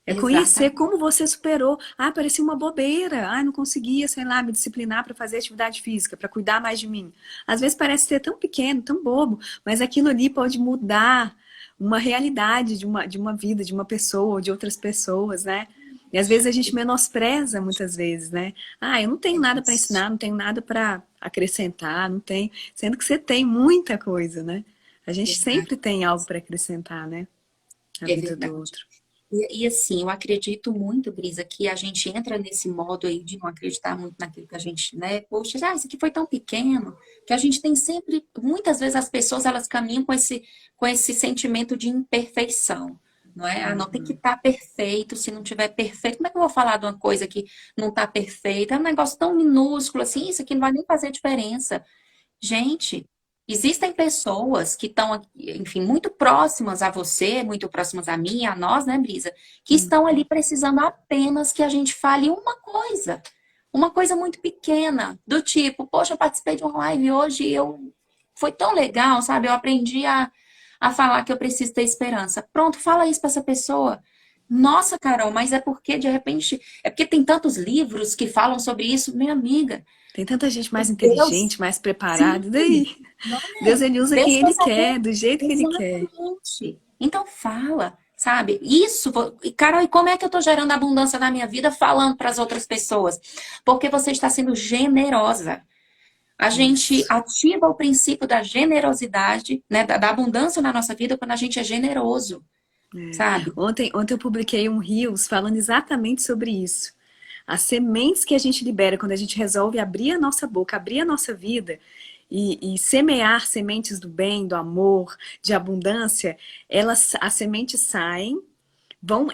É conhecer Exatamente. como você superou. Ah, parecia uma bobeira. Ah, não conseguia, sei lá, me disciplinar para fazer atividade física, para cuidar mais de mim. Às vezes parece ser tão pequeno, tão bobo, mas aquilo ali pode mudar uma realidade de uma vida, de uma pessoa ou de outras pessoas, né? E às vezes a gente menospreza muitas vezes, né? Ah, eu não tenho nada para ensinar, não tenho nada para acrescentar, não tenho. Sendo que você tem muita coisa, né? A gente sempre tem algo para acrescentar, né? Na É vida do verdade. outro. E assim, eu acredito muito, Brisa, que a gente entra nesse modo aí de não acreditar muito naquilo que a gente, né? Poxa, isso aqui foi tão pequeno, que a gente tem sempre, muitas vezes as pessoas elas caminham com esse sentimento de imperfeição, não é? Ah, não tem que Uhum. estar perfeito, se não tiver perfeito, como é que eu vou falar de uma coisa que não está perfeita? É um negócio tão minúsculo assim, isso aqui não vai nem fazer diferença. Gente, existem pessoas que estão, enfim, muito próximas a você, muito próximas a mim, a nós, né, Brisa? Que estão ali precisando apenas que a gente fale uma coisa muito pequena, do tipo, poxa, eu participei de uma live hoje e foi tão legal, sabe? Eu aprendi a falar que eu preciso ter esperança. Pronto, fala isso para essa pessoa. Nossa, Carol, mas é porque de repente, é porque tem tantos livros que falam sobre isso, minha amiga. Tem tanta gente mais Deus, inteligente, mais preparada, sim, e daí? não Deus, é? ele usa quem Deus quer ele saber quer, do jeito que ele quer. exatamente. Então fala, sabe? Isso, e Carol, e como é que eu tô gerando abundância na minha vida falando para as outras pessoas? Porque você está sendo generosa. A gente Isso. ativa o princípio da generosidade, né, da abundância na nossa vida quando a gente é generoso, É. sabe? Ontem eu publiquei um Reels falando exatamente sobre isso. As sementes que a gente libera quando a gente resolve abrir a nossa boca, abrir a nossa vida e semear sementes do bem, do amor, de abundância, as sementes saem,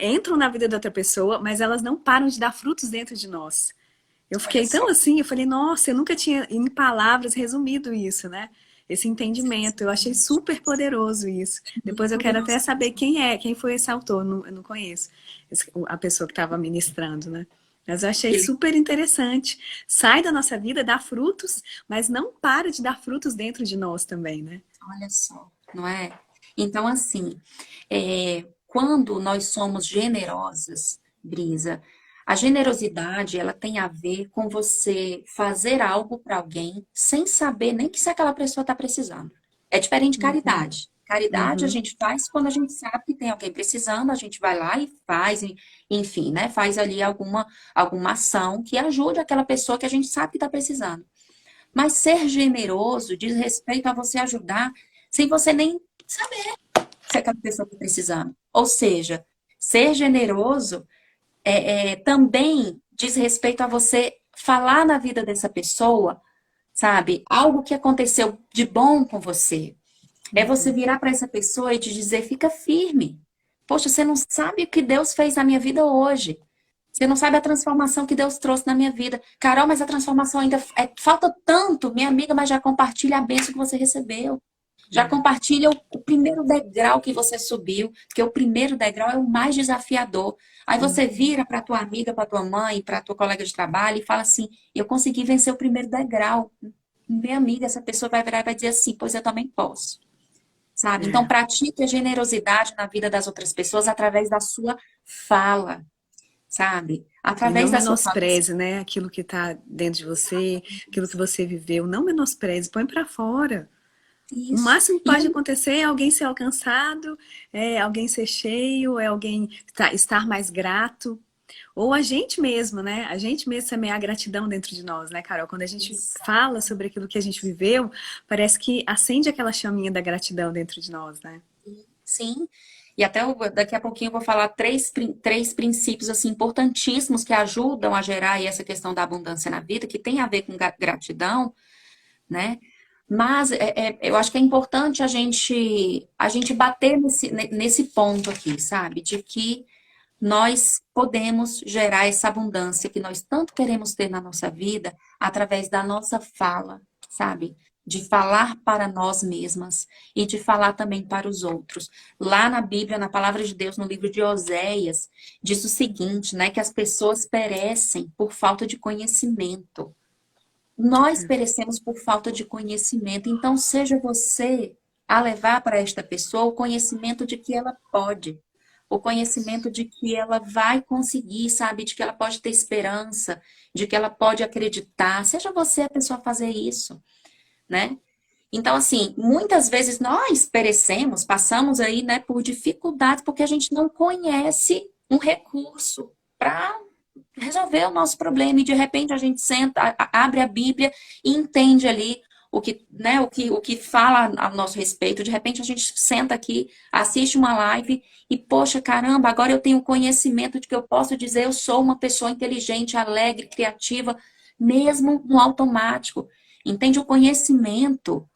entram na vida da outra pessoa, mas elas não param de dar frutos dentro de nós. Eu Olha fiquei tão só. assim, eu falei, nossa, eu nunca tinha em palavras resumido isso, né? Esse entendimento. Eu achei super poderoso isso. Depois eu Muito quero até saber gostoso. quem foi esse autor, eu não conheço a pessoa que estava ministrando, né? Mas eu achei Ele, super interessante. Sai da nossa vida, dá frutos, mas não para de dar frutos dentro de nós também, né? olha só, não é? Então, assim, quando nós somos generosas, Brisa, a generosidade, ela tem a ver com você fazer algo para alguém sem saber nem que se aquela pessoa está precisando. É diferente de Uhum, caridade. Caridade a uhum, gente faz quando a gente sabe que tem alguém precisando, a gente vai lá e faz, enfim, né? Faz ali alguma ação que ajude aquela pessoa que a gente sabe que está precisando. Mas ser generoso diz respeito a você ajudar sem você nem saber se aquela pessoa está precisando. Ou seja, ser generoso também diz respeito a você falar na vida dessa pessoa, sabe? Algo que aconteceu de bom com você. É você uhum. virar para essa pessoa e te dizer, fica firme. Poxa, você não sabe o que Deus fez na minha vida hoje. Você não sabe a transformação que Deus trouxe na minha vida. Carol, mas a transformação ainda falta tanto, minha amiga, mas já compartilha a bênção que você recebeu. Já compartilha o primeiro degrau que você subiu, porque o primeiro degrau é o mais desafiador. Aí você vira para tua amiga, para tua mãe, para tua colega de trabalho e fala assim: "Eu consegui vencer o primeiro degrau". Minha amiga, essa pessoa vai virar e vai dizer assim: "Pois eu também posso". Sabe? Então É. pratique a generosidade na vida das outras pessoas através da sua fala, sabe? E não Através da sua fala. menospreze, né? Aquilo que está dentro de você, aquilo que você viveu. Não menospreze, põe para fora. O Isso. máximo que E pode acontecer é alguém ser alcançado, é alguém ser cheio, é alguém estar mais grato. Ou a gente mesmo, né? A gente mesmo semear gratidão dentro de nós, né, Carol? Quando a gente fala sobre aquilo que a gente viveu, parece que acende aquela chaminha da gratidão dentro de nós, né? sim, e até daqui a pouquinho eu vou falar três princípios assim importantíssimos que ajudam a gerar aí essa questão da abundância na vida, que tem a ver com gratidão, né? Mas eu acho que é importante a gente bater nesse ponto aqui, sabe? De que nós podemos gerar essa abundância que nós tanto queremos ter na nossa vida através da nossa fala, sabe? De falar para nós mesmas e de falar também para os outros. Lá na Bíblia, na palavra de Deus, no livro de Oséias, diz o seguinte, né? Que as pessoas perecem por falta de conhecimento. Nós perecemos por falta de conhecimento. Então, seja você a levar para esta pessoa o conhecimento de que ela pode, o conhecimento de que ela vai conseguir, sabe? De que ela pode ter esperança, de que ela pode acreditar. Seja você a pessoa a fazer isso, né? Então, assim, muitas vezes nós perecemos, passamos aí, né, por dificuldades, porque a gente não conhece um recurso para resolver o nosso problema. E de repente a gente senta, abre a Bíblia e entende ali o que, né, o que fala a nosso respeito. De repente a gente senta aqui, assiste uma live e, poxa, caramba, agora eu tenho conhecimento de que eu posso dizer eu sou uma pessoa inteligente, alegre, criativa, mesmo no automático. Entende? O conhecimento,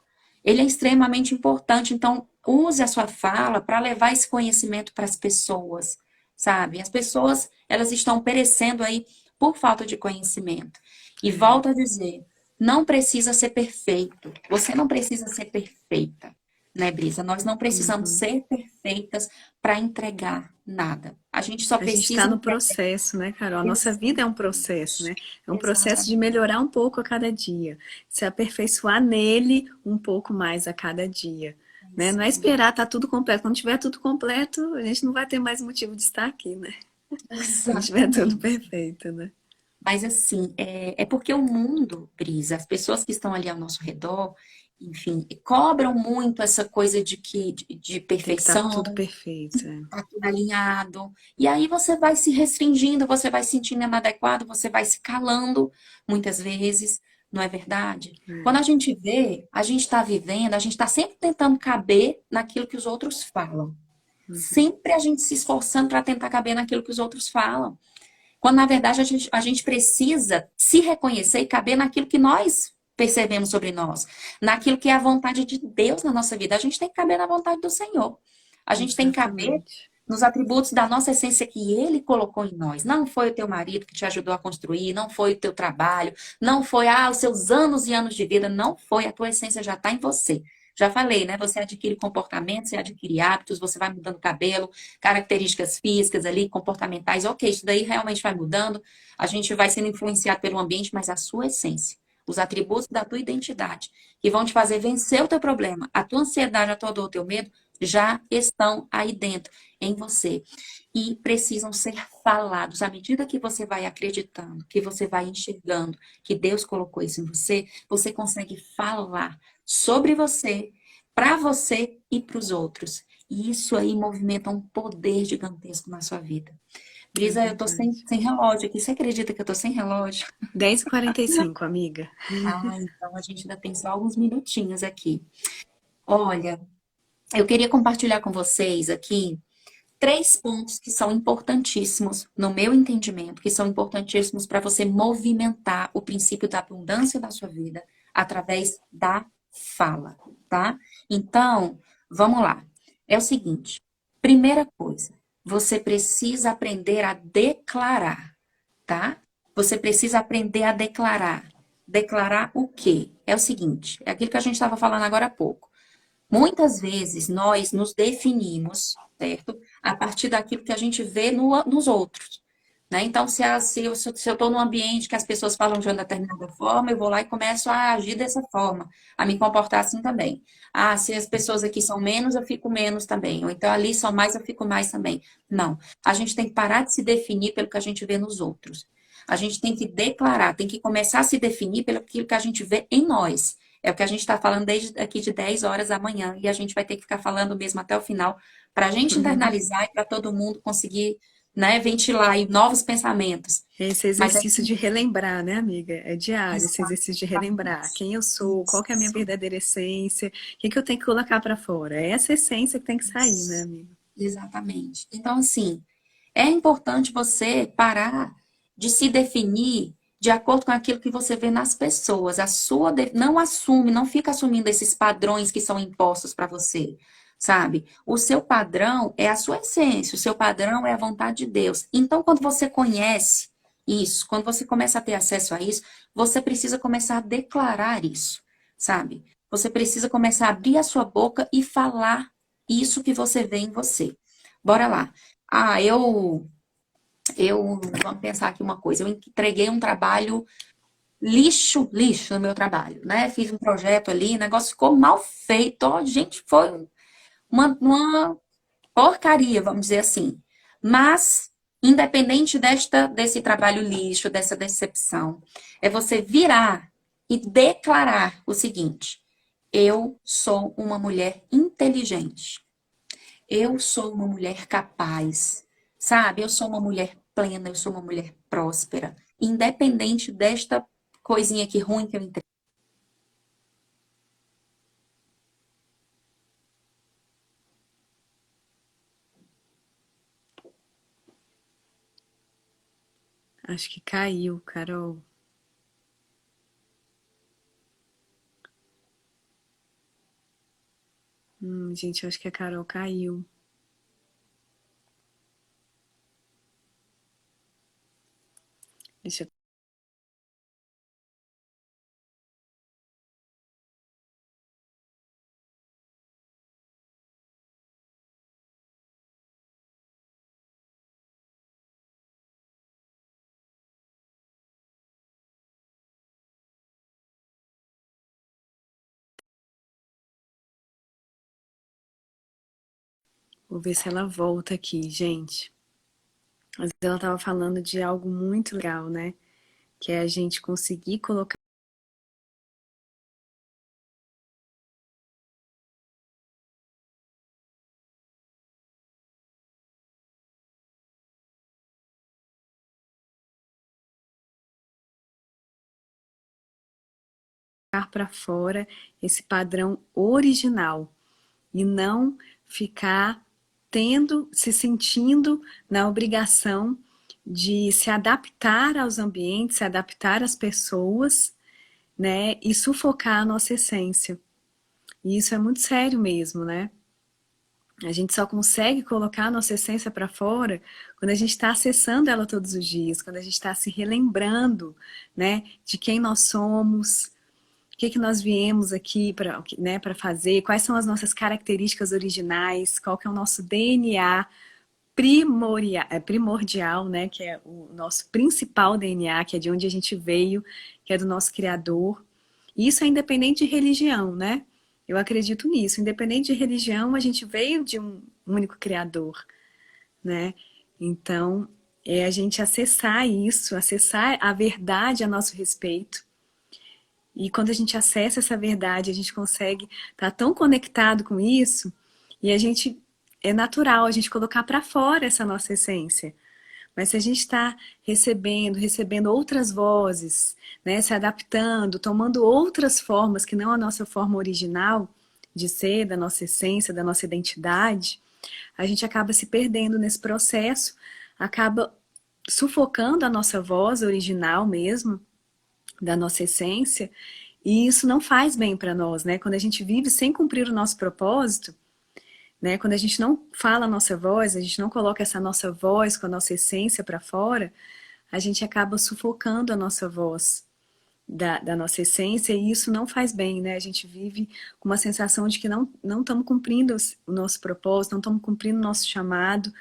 ele é extremamente importante. Então, use a sua fala para levar esse conhecimento para as pessoas, sabe? As pessoas, elas estão perecendo aí por falta de conhecimento. E volto a dizer, não precisa ser perfeito. Você não precisa ser perfeita, né, Brisa? Nós não precisamos Uhum. ser perfeitas para entregar nada. A gente só A gente está precisa no entregar. processo, né, Carol? A nossa vida é um processo, né? É um processo de Exatamente. melhorar um pouco a cada dia, se aperfeiçoar nele um pouco mais a cada dia. né? Não é esperar estar tudo completo. Quando tiver tudo completo, a gente não vai ter mais motivo de estar aqui, né? Quando tiver tudo Exatamente. perfeito, né? Mas assim, é porque o mundo, Brisa, as pessoas que estão ali ao nosso redor, enfim, cobram muito essa coisa de Tem que estar tudo perfeição, perfeito. tá tudo alinhado. E aí você vai se restringindo, você vai se sentindo inadequado, você vai se calando muitas vezes, não é verdade? Quando a É. gente vê, a gente está vivendo, a gente está sempre tentando caber naquilo que os outros falam. Uhum. Sempre a gente se esforçando para tentar caber naquilo que os outros falam. Quando, na verdade, a gente precisa se reconhecer e caber naquilo que nós percebemos sobre nós, naquilo que é a vontade de Deus na nossa vida. A gente tem que caber na vontade do Senhor. A gente tem que caber Exatamente. nos atributos da nossa essência que Ele colocou em nós. Não foi o teu marido que te ajudou a construir, não foi o teu trabalho, não foi os seus anos e anos de vida, não foi. A tua essência já está em você. Já falei, né? Você adquire comportamentos, você adquire hábitos, você vai mudando o cabelo, características físicas ali, comportamentais, ok, isso daí realmente vai mudando, a gente vai sendo influenciado pelo ambiente, mas a sua essência, os atributos da tua identidade, que vão te fazer vencer o teu problema, a tua ansiedade, a tua dor, o teu medo, já estão aí dentro, em você. E precisam ser falados. À medida que você vai acreditando, que você vai enxergando que Deus colocou isso em você, você consegue falar sobre você, para você e para os outros. E isso aí movimenta um poder gigantesco na sua vida. É Brisa, eu tô sem, verdade. sem relógio aqui. Você acredita que eu tô sem relógio? 10h45, amiga. Ah, então a gente ainda tem só alguns minutinhos aqui. Olha, eu queria compartilhar com vocês aqui três pontos que são importantíssimos, no meu entendimento, que são importantíssimos para você movimentar o princípio da abundância da sua vida através da fala, tá? Então, vamos lá. É o seguinte: primeira coisa, você precisa aprender a declarar, tá? Você precisa aprender a declarar. Declarar o quê? É o seguinte, é aquilo que a gente estava falando agora há pouco. Muitas vezes nós nos definimos, certo? A partir daquilo que a gente vê nos outros. Né? Então, se eu estou num ambiente que as pessoas falam de uma determinada forma, eu vou lá e começo a agir dessa forma, a me comportar assim também. Ah, se as pessoas aqui são menos, eu fico menos também. Ou então ali são mais, eu fico mais também. Não. A gente tem que parar de se definir pelo que a gente vê nos outros. A gente tem que declarar, tem que começar a se definir pelo que a gente vê em nós. É o que a gente está falando desde aqui de 10 horas da manhã, e a gente vai ter que ficar falando mesmo até o final, para a gente internalizar e para todo mundo conseguir, né, ventilar aí novos pensamentos. Esse Mas é exercício de relembrar, né, amiga? É diário, esse exercício de relembrar exatamente quem eu sou, qual que é a minha isso. verdadeira essência, o que que eu tenho que colocar para fora. É essa essência que tem que sair, né, Isso. amiga? Exatamente. Então, assim, é importante você parar de se definir de acordo com aquilo que você vê nas pessoas. Não assume, não fica assumindo esses padrões que são impostos para você, sabe? O seu padrão é a sua essência, o seu padrão é a vontade de Deus. Então, quando você conhece isso, quando você começa a ter acesso a isso, você precisa começar a declarar isso, sabe? Você precisa começar a abrir a sua boca e falar isso que você vê em você. Bora lá. Ah, vamos pensar aqui uma coisa. Eu entreguei um trabalho lixo, lixo no meu trabalho, né? Fiz um projeto ali, o negócio ficou mal feito. Ó, gente, foi uma porcaria, vamos dizer assim. Mas, independente desse trabalho lixo, dessa decepção, é você virar e declarar o seguinte: eu sou uma mulher inteligente. Eu sou uma mulher capaz, sabe? Eu sou uma mulher plena, eu sou uma mulher próspera, independente desta coisinha aqui ruim que eu entrei. Acho que caiu, Carol. Gente, acho que a Carol caiu. Deixa eu Vou ver se ela volta aqui, gente. Mas ela estava falando de algo muito legal, né? Que é a gente conseguir colocar para fora esse padrão original e não ficar se sentindo na obrigação de se adaptar aos ambientes, se adaptar às pessoas, né? E sufocar a nossa essência. E isso é muito sério mesmo, né? A gente só consegue colocar a nossa essência para fora quando a gente está acessando ela todos os dias, quando a gente está se relembrando, né, de quem nós somos, o que nós viemos aqui para, né, para fazer, quais são as nossas características originais, qual que é o nosso DNA primordial, né, que é o nosso principal DNA, que é de onde a gente veio, que é do nosso Criador. E isso é independente de religião, né? Eu acredito nisso. Independente de religião, a gente veio de um único Criador, né? Então, é a gente acessar isso, acessar a verdade a nosso respeito. E quando a gente acessa essa verdade, a gente consegue estar tão conectado com isso, e a gente é natural a gente colocar para fora essa nossa essência. Mas se a gente está recebendo outras vozes, né, se adaptando, tomando outras formas que não a nossa forma original de ser, da nossa essência, da nossa identidade, a gente acaba se perdendo nesse processo, acaba sufocando a nossa voz original mesmo, da nossa essência, e isso não faz bem para nós, né? Quando a gente vive sem cumprir o nosso propósito, né? Quando a gente não fala a nossa voz, a gente não coloca essa nossa voz com a nossa essência para fora, a gente acaba sufocando a nossa voz da nossa essência e isso não faz bem, né? A gente vive com uma sensação de que não estamos cumprindo o nosso propósito, não estamos cumprindo o nosso chamado,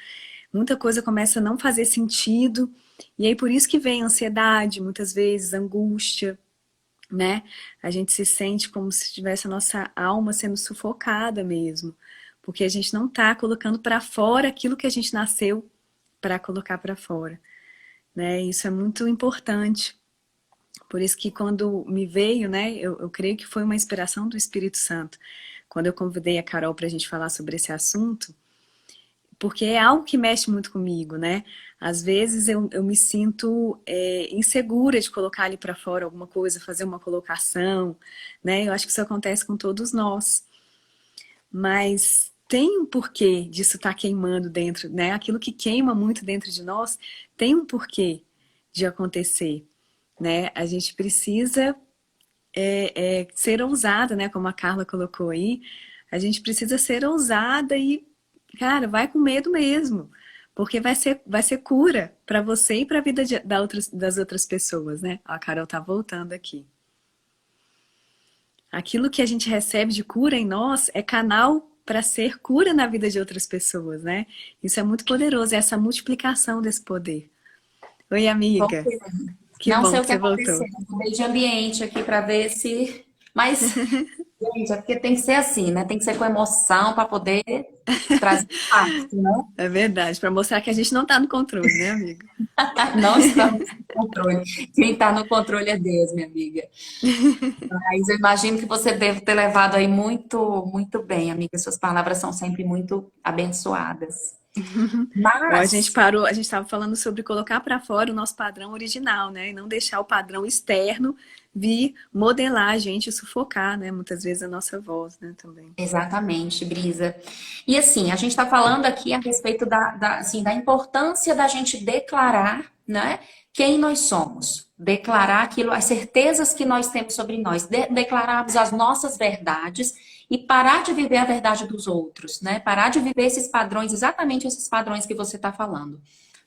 muita coisa começa a não fazer sentido, e aí por isso que vem ansiedade, muitas vezes, angústia, né? A gente se sente como se tivesse a nossa alma sendo sufocada mesmo, porque a gente não está colocando para fora aquilo que a gente nasceu para colocar para fora, né? Isso é muito importante. Por isso que quando me veio, né, eu creio que foi uma inspiração do Espírito Santo, quando eu convidei a Carol para a gente falar sobre esse assunto, porque é algo que mexe muito comigo, né? Às vezes eu me sinto insegura de colocar ali para fora alguma coisa, fazer uma colocação, né? Eu acho que isso acontece com todos nós. Mas tem um porquê disso estar queimando dentro, né? Aquilo que queima muito dentro de nós tem um porquê de acontecer, né? A gente precisa ser ousada, né? Como a Carla colocou aí, a gente precisa ser ousada e, cara, vai com medo mesmo, porque vai ser cura para você e para a vida das outras pessoas, né? A Carol tá voltando aqui. Aquilo que a gente recebe de cura em nós é canal para ser cura na vida de outras pessoas, né? Isso é muito poderoso, é essa multiplicação desse poder. Oi, amiga. Que Não bom sei o que que você voltou. aconteceu. Mudei de ambiente aqui para ver se. Mas, gente, é porque tem que ser assim, né? Tem que ser com emoção para poder trazer impacto, né? É verdade, para mostrar que a gente não tá no controle, né, amiga? Não estamos no controle. Quem está no controle é Deus, minha amiga. Mas eu imagino que você deve ter levado aí muito, muito bem, amiga. Suas palavras são sempre muito abençoadas. Ó, a gente Mas parou, a gente estava falando sobre colocar para fora o nosso padrão original, né? E não deixar o padrão externo vir modelar a gente e sufocar, né? Muitas vezes a nossa voz, né? Também. exatamente, Brisa. E assim, a gente está falando aqui a respeito assim, da importância da gente declarar, né, quem nós somos. Declarar aquilo, as certezas que nós temos sobre nós, declararmos as nossas verdades e parar de viver a verdade dos outros, né? Parar de viver esses padrões, exatamente esses padrões que você está falando,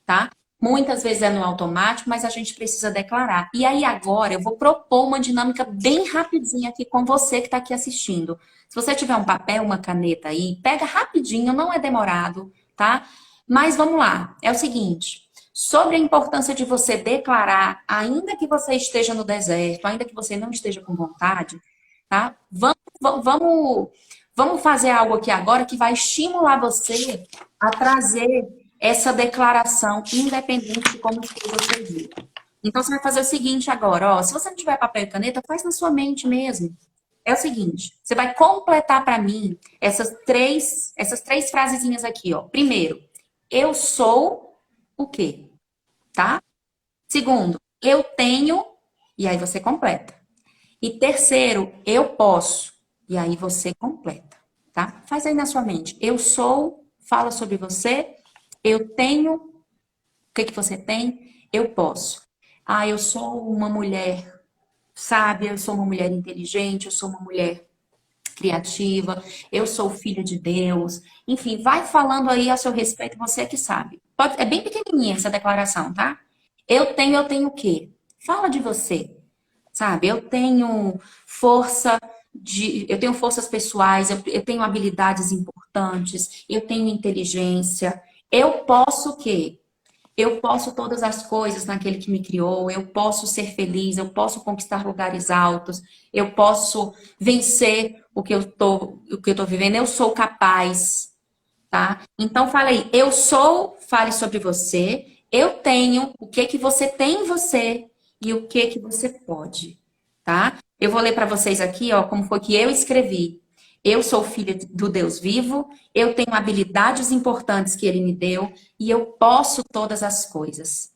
tá? Muitas vezes é no automático, mas a gente precisa declarar. E aí agora eu vou propor uma dinâmica bem rapidinha aqui com você que está aqui assistindo. Se você tiver um papel, uma caneta aí, pega rapidinho, não é demorado, tá? Mas vamos lá. É o seguinte, sobre a importância de você declarar, ainda que você esteja no deserto, ainda que você não esteja com vontade, tá? Vamos Vamos fazer algo aqui agora que vai estimular você a trazer essa declaração, independente de como você viu. Então, você vai fazer o seguinte agora, ó. Se você não tiver papel e caneta, faz na sua mente mesmo. É o seguinte, você vai completar para mim essas três frasezinhas aqui, ó. Primeiro, eu sou o quê? Tá? Segundo, eu tenho, e aí você completa. E terceiro, eu posso, e aí você completa, tá? Faz aí na sua mente. Eu sou, fala sobre você. Eu tenho, o que que você tem? Eu posso. Ah, eu sou uma mulher sábia, eu sou uma mulher inteligente, eu sou uma mulher criativa, eu sou filha de Deus. Enfim, vai falando aí a seu respeito, você é que sabe. É bem pequenininha essa declaração, tá? Eu tenho o quê? Fala de você, sabe? Eu tenho forças pessoais, eu tenho habilidades importantes, eu tenho inteligência. Eu posso o quê? Eu posso todas as coisas naquele que me criou, eu posso ser feliz, eu posso conquistar lugares altos, eu posso vencer o que eu tô vivendo, eu sou capaz, tá? Então fala aí, eu sou, fale sobre você, eu tenho, o que que você tem em você e o que que você pode, tá? Eu vou ler para vocês aqui, ó, como foi que eu escrevi. Eu sou filha do Deus vivo, eu tenho habilidades importantes que ele me deu e eu posso todas as coisas.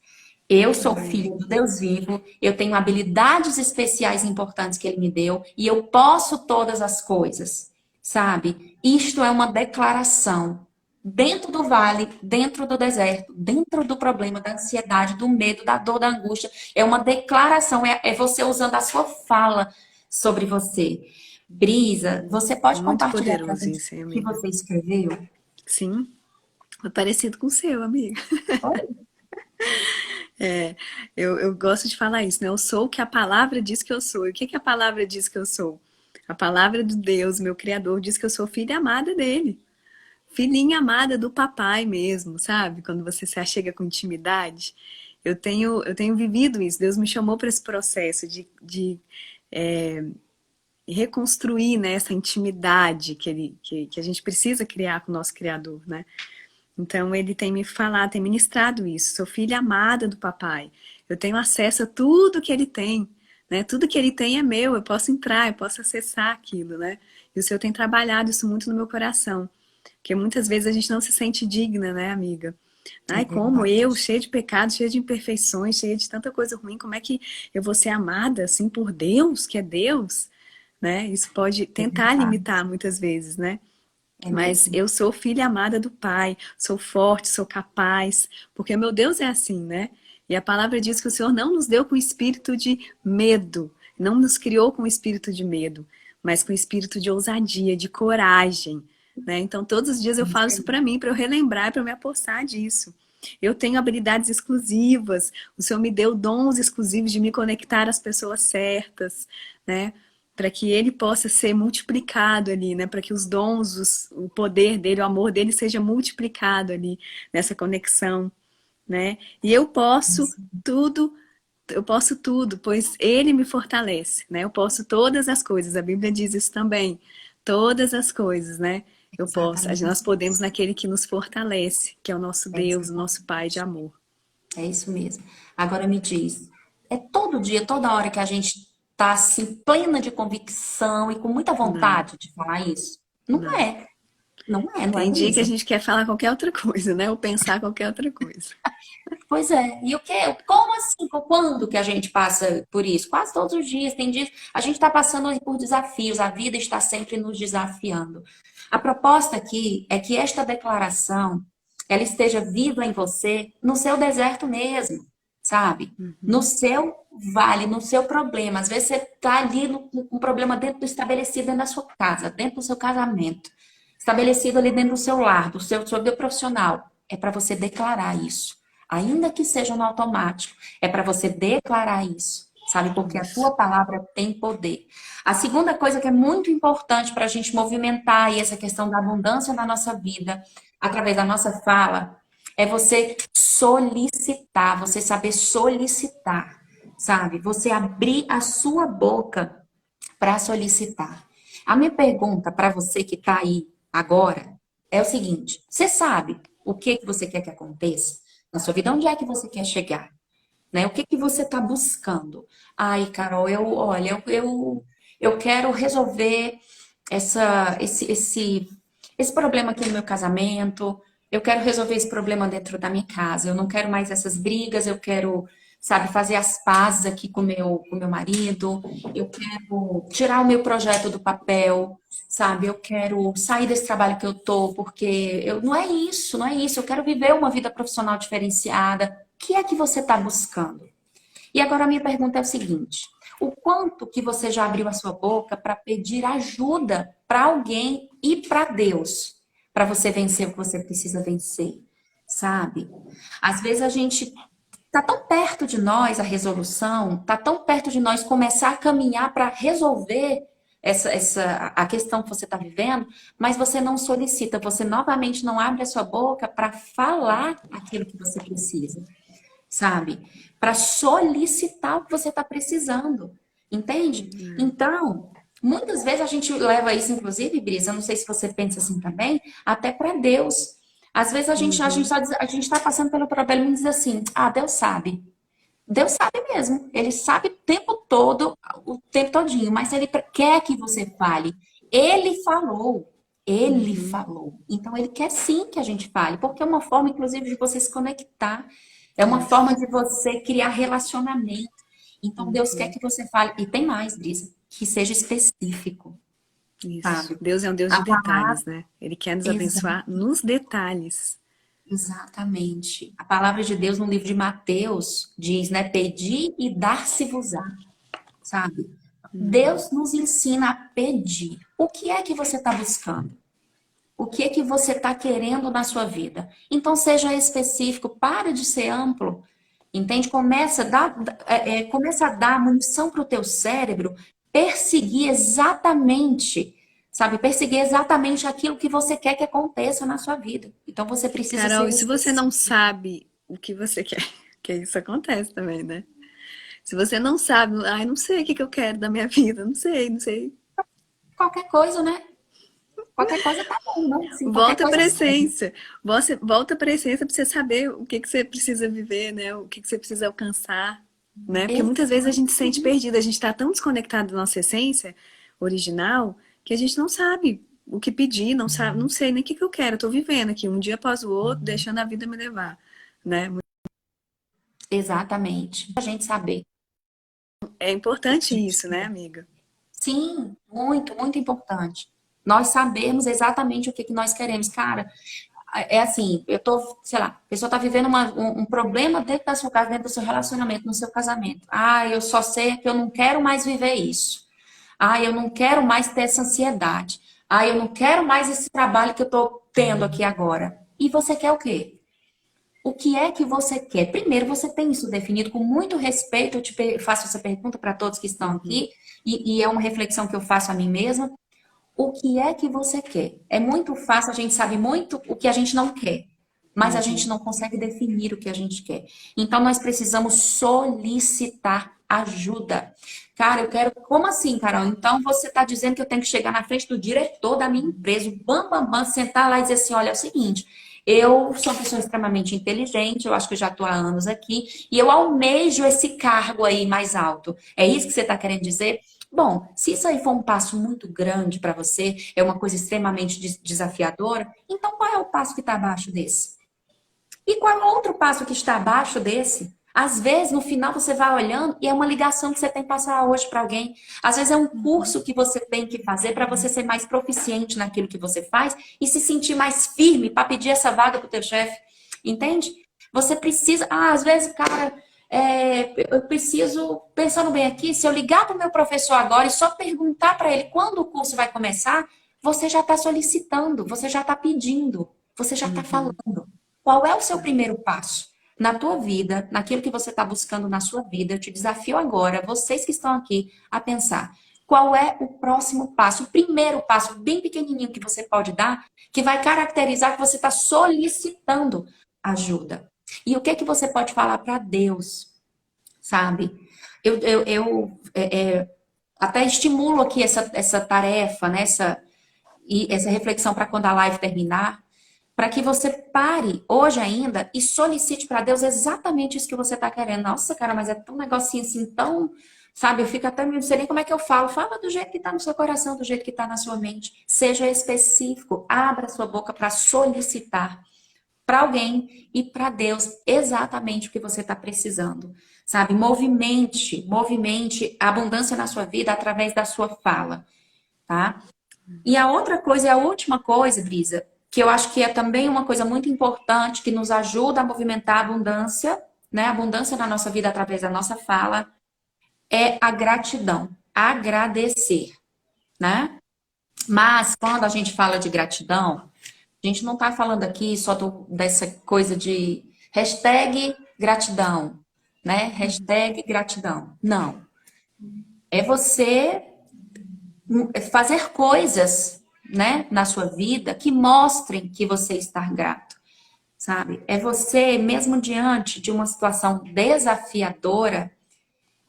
Eu sou filha do Deus vivo, eu tenho habilidades especiais importantes que ele me deu e eu posso todas as coisas, sabe? Isto é uma declaração. Dentro do vale, dentro do deserto, dentro do problema, da ansiedade, do medo, da dor, da angústia. É uma declaração, é você usando a sua fala sobre você. Brisa, você pode Muito compartilhar com a poderoso gente isso, hein, o que amiga? você escreveu? Sim, é parecido com o seu, amiga. É, eu gosto de falar isso, né? Eu sou o que a palavra diz que eu sou. E o que que a palavra diz que eu sou? A palavra de Deus, meu Criador, diz que eu sou filha amada dele. Filhinha amada do papai mesmo, sabe? Quando você se achega com intimidade. Eu tenho vivido isso. Deus me chamou para esse processo de reconstruir, né, essa intimidade que a gente precisa criar com o nosso Criador, né? Então ele tem me falado, tem ministrado isso. Sou filha amada do papai. Eu tenho acesso a tudo que ele tem, né? Tudo que ele tem é meu. Eu posso entrar, eu posso acessar aquilo, né? E o Senhor tem trabalhado isso muito no meu coração, porque muitas vezes a gente não se sente digna, né, amiga? É Ai, como verdade. eu, cheia de pecados, cheia de imperfeições, cheia de tanta coisa ruim, como é que eu vou ser amada assim por Deus, que é Deus, né? Isso pode É tentar verdade. limitar muitas vezes, né? É Mas mesmo. eu sou filha amada do Pai, sou forte, sou capaz, porque meu Deus é assim, né? E a palavra diz que o Senhor não nos deu com espírito de medo, não nos criou com espírito de medo, mas com espírito de ousadia, de coragem, né? Então todos os dias eu falo isso para mim, para eu relembrar, para eu me apossar disso. Eu tenho habilidades exclusivas, o Senhor me deu dons exclusivos de me conectar às pessoas certas, né? Para que ele possa ser multiplicado ali, né? Para que os dons, o poder dele, o amor dele seja multiplicado ali nessa conexão, né? E tudo, eu posso tudo, pois ele me fortalece, né? Eu posso todas as coisas. A Bíblia diz isso também. Todas as coisas, né? Eu posso. Nós Exatamente. podemos naquele que nos fortalece, que é o nosso É Deus, o nosso Pai de exatamente. amor. É isso mesmo. Agora me diz, é todo dia, toda hora que a gente tá assim, plena de convicção e com muita Não, vontade de falar isso? Não não. é. Não é, Tem dia que a Brisa? gente quer falar qualquer outra coisa, né? Ou pensar qualquer outra coisa. Pois é. E o que? Como assim? Quando que a gente passa por isso? Quase todos os dias. Tem dias. A gente está passando por desafios. A vida está sempre nos desafiando. A proposta aqui é que esta declaração ela esteja viva em você no seu deserto mesmo, sabe? No Uhum. seu vale, no seu problema. Às vezes você está ali com um problema dentro do estabelecido dentro da sua casa, dentro do seu casamento, estabelecido ali dentro do seu lar, do seu vida profissional. É para você declarar isso. Ainda que seja no automático, é para você declarar isso, sabe? Porque a Isso. tua palavra tem poder. A segunda coisa que é muito importante para a gente movimentar aí essa questão da abundância na nossa vida, através da nossa fala, é você solicitar, você saber solicitar, sabe? Você abrir a sua boca para solicitar. A minha pergunta para você que está aí agora é o seguinte: você sabe o que que você quer que aconteça na sua vida? Onde é que você quer chegar? Né? O que que você está buscando? Ai, Carol, olha, eu quero resolver esse problema aqui no meu casamento. Eu quero resolver esse problema dentro da minha casa. Eu não quero mais essas brigas. Eu quero, sabe, fazer as pazes aqui com meu marido. Eu quero tirar o meu projeto do papel, sabe? Eu quero sair desse trabalho que eu tô, porque não é isso, não é isso. Eu quero viver uma vida profissional diferenciada. O que é que você está buscando? E agora a minha pergunta é o seguinte: o quanto que você já abriu a sua boca para pedir ajuda para alguém e para Deus, para você vencer o que você precisa vencer, sabe? Às vezes a gente tá tão perto de nós a resolução, tá tão perto de nós começar a caminhar para resolver a questão que você está vivendo, mas você não solicita, você novamente não abre a sua boca para falar aquilo que você precisa, sabe? Para solicitar o que você está precisando, entende? Então, muitas vezes a gente leva isso, inclusive, Brisa, não sei se você pensa assim também, até para Deus. Às vezes Uhum. a gente está passando pelo problema e diz assim: ah, Deus sabe. Deus sabe mesmo. Ele sabe o tempo todo, o tempo todinho, mas ele quer que você fale. Ele falou. Ele Uhum. falou. Então, ele quer sim que a gente fale, porque é uma forma, inclusive, de você se conectar. É uma forma Isso. de você criar relacionamento. Então, Deus quer Uhum. que você fale. E tem mais, Brisa, que seja específico, Isso. sabe? Deus é um Deus A de palavra. detalhes, né? Ele quer nos abençoar nos detalhes. Exatamente. A palavra de Deus no livro de Mateus diz, né? Pedir e dar-se-vos-á, sabe? Uhum. Deus nos ensina a pedir. O que é que você está buscando? O que é que você está querendo na sua vida? Então, seja específico, para de ser amplo, entende? Começa a dar munição para o teu cérebro perseguir exatamente, sabe? Perseguir exatamente aquilo que você quer que aconteça na sua vida. Então, você precisa Carol, ser e se você não específico. sabe o que você quer? Que isso acontece também, né? Se você não sabe, ai, não sei o que que eu quero da minha vida, não sei, não sei. Qualquer coisa, né? Qualquer coisa tá bom, né? Sim, qualquer Volta coisa para a serve. essência. Volta para a essência para você saber o que que você precisa viver, né? O que que você precisa alcançar, né? Porque muitas vezes a gente se sente Exatamente. perdido, a gente está tão desconectado da nossa essência original que a gente não sabe o que pedir, não sabe, não sei nem o que que eu quero. Eu tô vivendo aqui um dia após o outro, deixando a vida me levar, né? Exatamente. A gente saber É o que importante a gente isso, né, quer. amiga? Sim, muito, muito importante. Nós sabemos exatamente o que que nós queremos. Cara, é assim, eu tô, sei lá, a pessoa tá vivendo um problema dentro da sua casa, dentro do seu relacionamento, no seu casamento. Ah, eu só sei que eu não quero mais viver isso. Ah, eu não quero mais ter essa ansiedade. Ah, eu não quero mais esse trabalho que eu tô tendo aqui agora. E você quer o quê? O que é que você quer? Primeiro, você tem isso definido com muito respeito. Faço essa pergunta para todos que estão Uhum, aqui, e é uma reflexão que eu faço a mim mesma. O que é que você quer? É muito fácil, a gente sabe muito o que a gente não quer, mas a gente uhum. não consegue definir o que a gente quer. Então, nós precisamos solicitar ajuda. Cara, eu quero. Como assim, Carol? Então, você está dizendo que eu tenho que chegar na frente do diretor da minha empresa, o bam, sentar lá e dizer assim: olha, é o seguinte. Eu sou uma pessoa extremamente inteligente, eu acho que eu já estou há anos aqui, e eu almejo esse cargo aí mais alto. É isso que você está querendo dizer? Bom, se isso aí for um passo muito grande para você, é uma coisa extremamente desafiadora, então qual é o passo que está abaixo desse? E qual é o outro passo que está abaixo desse? Às vezes, no final, você vai olhando e é uma ligação que você tem que passar hoje para alguém. Às vezes, é um curso que você tem que fazer para você ser mais proficiente naquilo que você faz e se sentir mais firme para pedir essa vaga para o teu chefe. Entende? Você precisa. Ah, às vezes, cara, eu preciso. Pensando bem aqui, se eu ligar para o meu professor agora e só perguntar para ele quando o curso vai começar, você já está solicitando, você já está pedindo, você já está Uhum. falando. Qual é o seu primeiro passo? Na tua vida, naquilo que você está buscando na sua vida, eu te desafio agora, vocês que estão aqui, a pensar. Qual é o próximo passo? O primeiro passo, bem pequenininho, que você pode dar, que vai caracterizar que você está solicitando ajuda. E o que que você pode falar para Deus, sabe? Eu até estimulo aqui essa tarefa, né? Essa reflexão para quando a live terminar, para que você pare hoje ainda e solicite para Deus exatamente isso que você está querendo. Nossa, cara, mas é tão negocinho assim, tão, sabe? Eu fico até não sei nem como é que eu falo. Fala do jeito que está no seu coração, do jeito que está na sua mente. Seja específico, abra sua boca para solicitar para alguém e para Deus exatamente o que você está precisando, sabe? Movimente a abundância na sua vida através da sua fala, tá? E a outra coisa, a última coisa, Brisa, que eu acho que é também uma coisa muito importante, que nos ajuda a movimentar a abundância, né? A abundância na nossa vida através da nossa fala, é a gratidão. Agradecer, né? Mas quando a gente fala de gratidão, a gente não está falando aqui só dessa coisa de hashtag gratidão, né? Hashtag gratidão. Não. É você fazer coisas, né, na sua vida que mostrem que você está grato, sabe? É você, mesmo diante de uma situação desafiadora,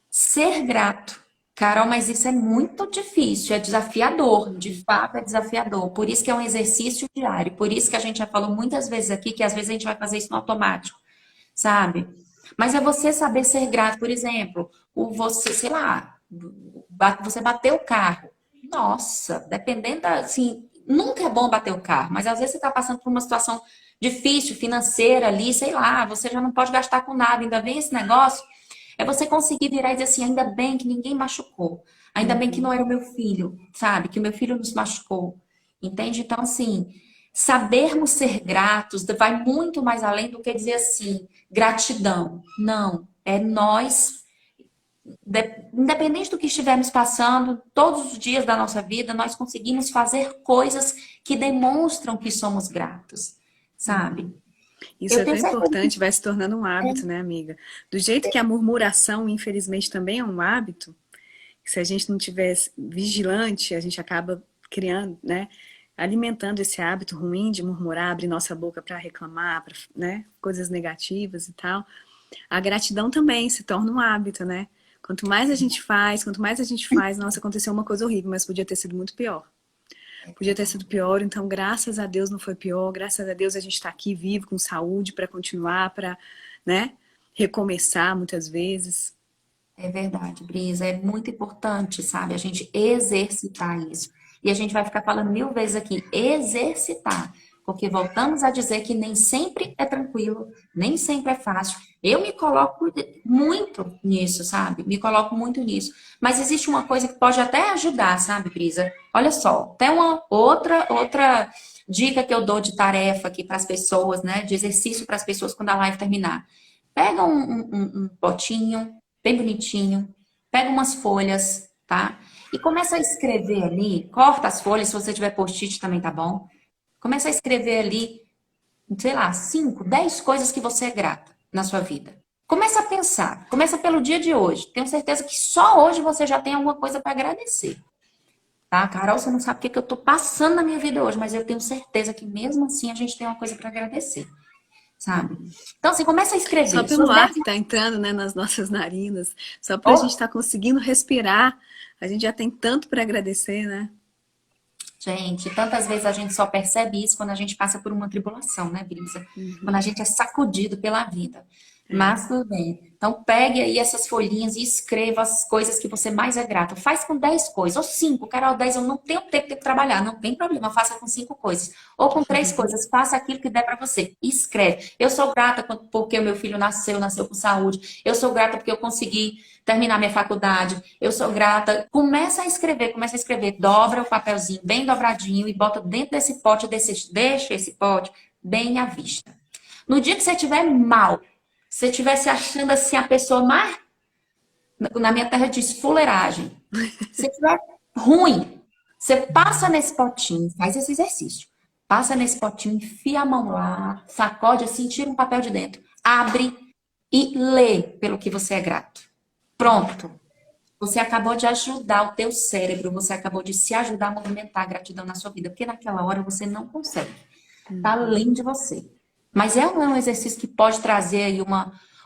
ser grato. Carol, mas isso é muito difícil, é desafiador, de fato é desafiador. Por isso que é um exercício diário, por isso que a gente já falou muitas vezes aqui que às vezes a gente vai fazer isso no automático, sabe? Mas é você saber ser grato, por exemplo, você, sei lá, você bateu o carro. Nossa, dependendo da, assim, nunca é bom bater o carro, mas às vezes você está passando por uma situação difícil, financeira ali, sei lá, você já não pode gastar com nada, ainda vem esse negócio. É você conseguir virar e dizer assim, ainda bem que ninguém machucou. Ainda bem que não era o meu filho, sabe? Que o meu filho nos machucou. Entende? Então, assim, sabermos ser gratos vai muito mais além do que dizer assim, gratidão. Não. É nós, independente do que estivermos passando, todos os dias da nossa vida, nós conseguimos fazer coisas que demonstram que somos gratos, sabe? Isso Eu é tão tenho certeza que importante, vai se tornando um hábito, né, amiga? Do jeito que a murmuração, infelizmente, também é um hábito, se a gente não tiver vigilante, a gente acaba criando, né, alimentando esse hábito ruim de murmurar, abrir nossa boca para reclamar, pra, né, coisas negativas e tal. A gratidão também se torna um hábito, né? Quanto mais a gente faz, nossa, aconteceu uma coisa horrível, mas podia ter sido muito pior. Podia ter sido pior, então graças a Deus não foi pior, graças a Deus a gente está aqui vivo, com saúde para continuar, para, né, recomeçar muitas vezes. é verdade, Brisa, é muito importante, sabe, a gente exercitar isso. E a gente vai ficar falando mil vezes aqui, exercitar, porque voltamos a dizer que nem sempre é tranquilo, nem sempre é fácil. Eu me coloco muito nisso, sabe? Me coloco muito nisso. Mas existe uma coisa que pode até ajudar, sabe, Brisa? Olha só, tem uma outra dica que eu dou de tarefa aqui para as pessoas, né? De exercício para as pessoas quando a live terminar. Pega um potinho bem bonitinho, pega umas folhas, tá? E começa a escrever ali, corta as folhas, se você tiver post-it também tá bom. Começa a escrever ali, sei lá, 5, 10 coisas que você é grata na sua vida. Começa a pensar, começa pelo dia de hoje. Tenho certeza que só hoje você já tem alguma coisa para agradecer. Tá, Carol, você não sabe o que eu tô passando na minha vida hoje, mas eu tenho certeza que mesmo assim a gente tem uma coisa para agradecer, sabe? Então, assim, começa a Só escrever. pelo Suas ar 10... que está entrando, né, nas nossas narinas, só para a gente Oh, estar conseguindo respirar, a gente já tem tanto para agradecer, né? gente, tantas vezes a gente só percebe isso quando a gente passa por uma tribulação, né, Brisa? Quando a gente é sacudido pela vida. É. Mas tudo bem. Então, pegue aí essas folhinhas e escreva as coisas que você mais é grata. Faz com 10 coisas, ou 5. Carol, 10 eu não tenho tempo de trabalhar. Não tem problema, faça com 5 coisas. Ou com 3 coisas, faça aquilo que der para você. Escreve. Eu sou grata porque o meu filho nasceu com saúde. Eu sou grata porque eu consegui terminar minha faculdade. Eu sou grata. Começa a escrever. Dobra o papelzinho bem dobradinho e bota dentro desse pote, deixa esse pote bem à vista. No dia que você estiver mal, se você estivesse achando assim a pessoa mais. Na minha terra diz fuleiragem. Se estiver ruim, você passa nesse potinho, faz esse exercício. Passa nesse potinho, enfia a mão lá, sacode assim, tira um papel de dentro, abre e lê pelo que você é grato. Pronto. Você acabou de ajudar o teu cérebro, você acabou de se ajudar a movimentar a gratidão na sua vida, porque naquela hora você não consegue. Está além de você. Mas é um exercício que pode trazer aí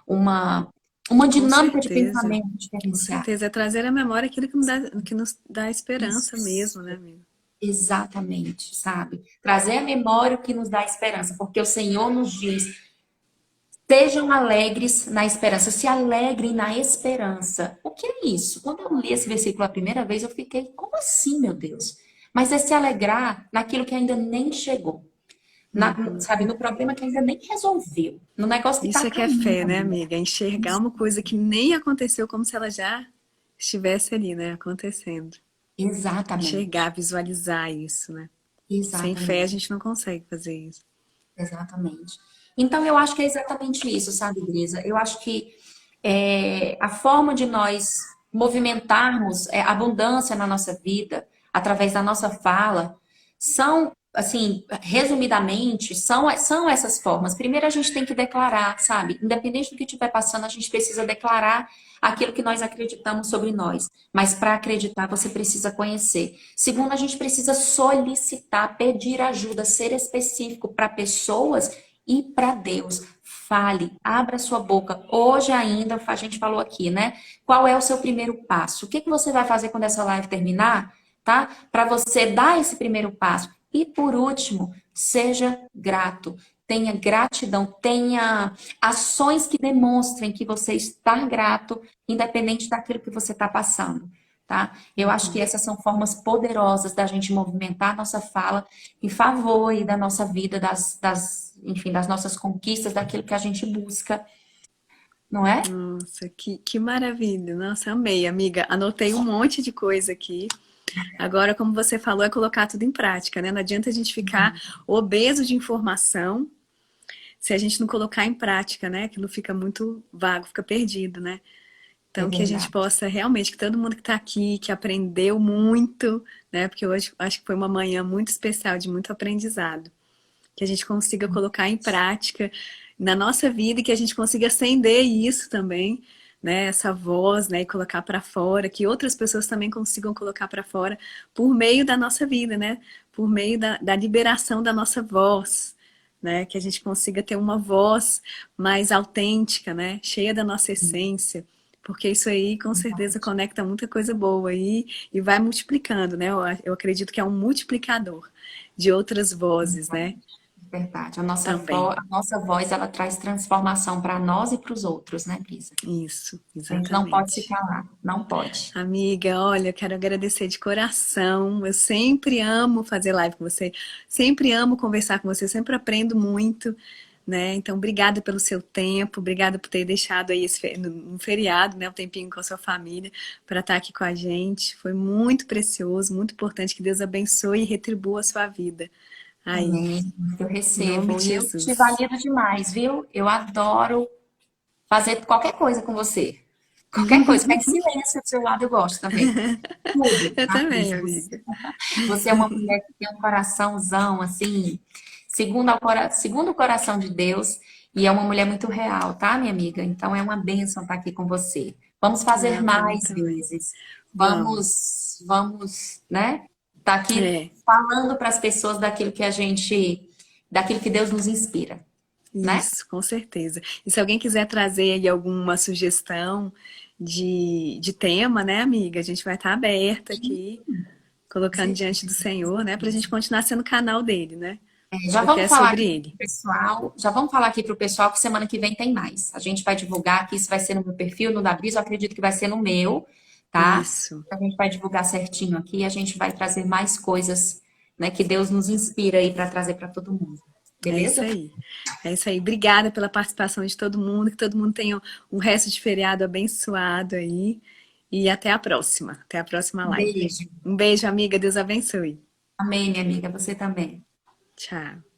uma uma Com dinâmica de certeza. pensamento Com diferenciada. certeza. É trazer à memória aquilo que nos dá esperança mesmo, né, amigo? Exatamente, sabe? Trazer à memória o que nos dá esperança, porque o Senhor nos diz: sejam alegres na esperança, se alegrem na esperança. O que é isso? Quando eu li esse versículo a primeira vez, eu fiquei, como assim, meu Deus? Mas é se alegrar naquilo que ainda nem chegou. Uhum. Sabe, no problema que ainda nem resolveu, no negócio que está Isso a é que é caminho fé, né, ainda. amiga? É enxergar uma coisa que nem aconteceu como se ela já estivesse ali, né, acontecendo. Exatamente, Enxergar, visualizar isso, né? Sem fé a exatamente. gente não consegue fazer isso. Exatamente. Então, eu acho que é exatamente isso, sabe, Grisa? Eu acho que a forma de nós movimentarmos abundância na nossa vida, através da nossa fala, são, assim, resumidamente, são essas formas. Primeiro, a gente tem que declarar, sabe? Independente do que estiver passando, a gente precisa declarar aquilo que nós acreditamos sobre nós. Mas para acreditar, você precisa conhecer. Segundo, a gente precisa solicitar, pedir ajuda, ser específico para pessoas e para Deus. Fale, abra sua boca. Hoje ainda, a gente falou aqui, né? Qual é o seu primeiro passo? O que que você vai fazer quando essa live terminar, tá? Para você dar esse primeiro passo. E por último, seja grato. Tenha gratidão, tenha ações que demonstrem que você está grato, independente daquilo que você está passando, tá? Eu acho que Uhum. essas são formas poderosas da gente movimentar a nossa fala em favor aí da nossa vida, enfim, das nossas conquistas, daquilo que a gente busca, não é? Nossa, que maravilha. Nossa, amei, amiga. Anotei um monte de coisa aqui. Agora, como você falou, é colocar tudo em prática, né? Não adianta a gente ficar obeso de informação se a gente não colocar em prática, né? Aquilo fica muito vago, fica perdido, né? É Então, que a gente verdade. possa realmente, que todo mundo que está aqui, que aprendeu muito, né? Porque hoje acho que foi uma manhã muito especial, de muito aprendizado. Que a gente consiga colocar em prática na nossa vida e que a gente consiga acender isso também, né? Essa voz, né? E colocar para fora, que outras pessoas também consigam colocar para fora por meio da nossa vida, né? Por meio da liberação da nossa voz, né? Que a gente consiga ter uma voz mais autêntica, né? Cheia da nossa essência. Porque isso aí com certeza conecta muita coisa boa aí e vai multiplicando, né? Eu acredito que é um multiplicador de outras vozes, né? Verdade. Também. A nossa voz, ela traz transformação para nós e para os outros, né, Brisa? Isso, A gente não pode se exatamente. calar, não pode. Amiga, olha, eu quero agradecer de coração. Eu sempre amo fazer live com você, sempre amo conversar com você, sempre aprendo muito, né? Então, obrigada pelo seu tempo, obrigada por ter deixado aí no feriado, né, um tempinho com a sua família para estar aqui com a gente. Foi muito precioso, muito importante. Que Deus abençoe e retribua a sua vida. Aí, Amém. Eu em nome recebo. de E eu te Jesus. valido demais, viu? Eu adoro fazer qualquer coisa com você. Qualquer coisa. Ficar em silêncio do seu lado eu gosto também. Tudo, Eu tá, também, Cris? amiga. Você é uma mulher que tem um coraçãozão, assim, segundo o coração de Deus, e é uma mulher muito real, tá, minha amiga? Então é uma bênção estar aqui com você. Vamos fazer Ah, para mim mais também. vezes. Vamos. Vamos, né? Tá aqui É, falando para as pessoas daquilo que Deus nos inspira, né? isso, com certeza. E se alguém quiser trazer aí alguma sugestão de tema, né, amiga? A gente vai estar aberta aqui, Com colocando diante certeza, do com Senhor, né? Pra gente certeza. continuar sendo canal dele, né? Já Porque vamos é falar sobre aqui pro ele. pessoal, já vamos falar aqui pro pessoal que semana que vem tem mais. A gente vai divulgar aqui, isso vai ser no meu perfil, no da Brisa, eu acredito que vai ser no meu, tá? Isso. A gente vai divulgar certinho aqui, a gente vai trazer mais coisas, né, que Deus nos inspira aí para trazer para todo mundo. É isso Beleza? aí. É isso aí. Obrigada pela participação de todo mundo. Que todo mundo tenha um resto de feriado abençoado aí. E até a próxima. Até a próxima live. Beijo. Um beijo, amiga. Deus abençoe. Amém, minha amiga, você também. Tchau.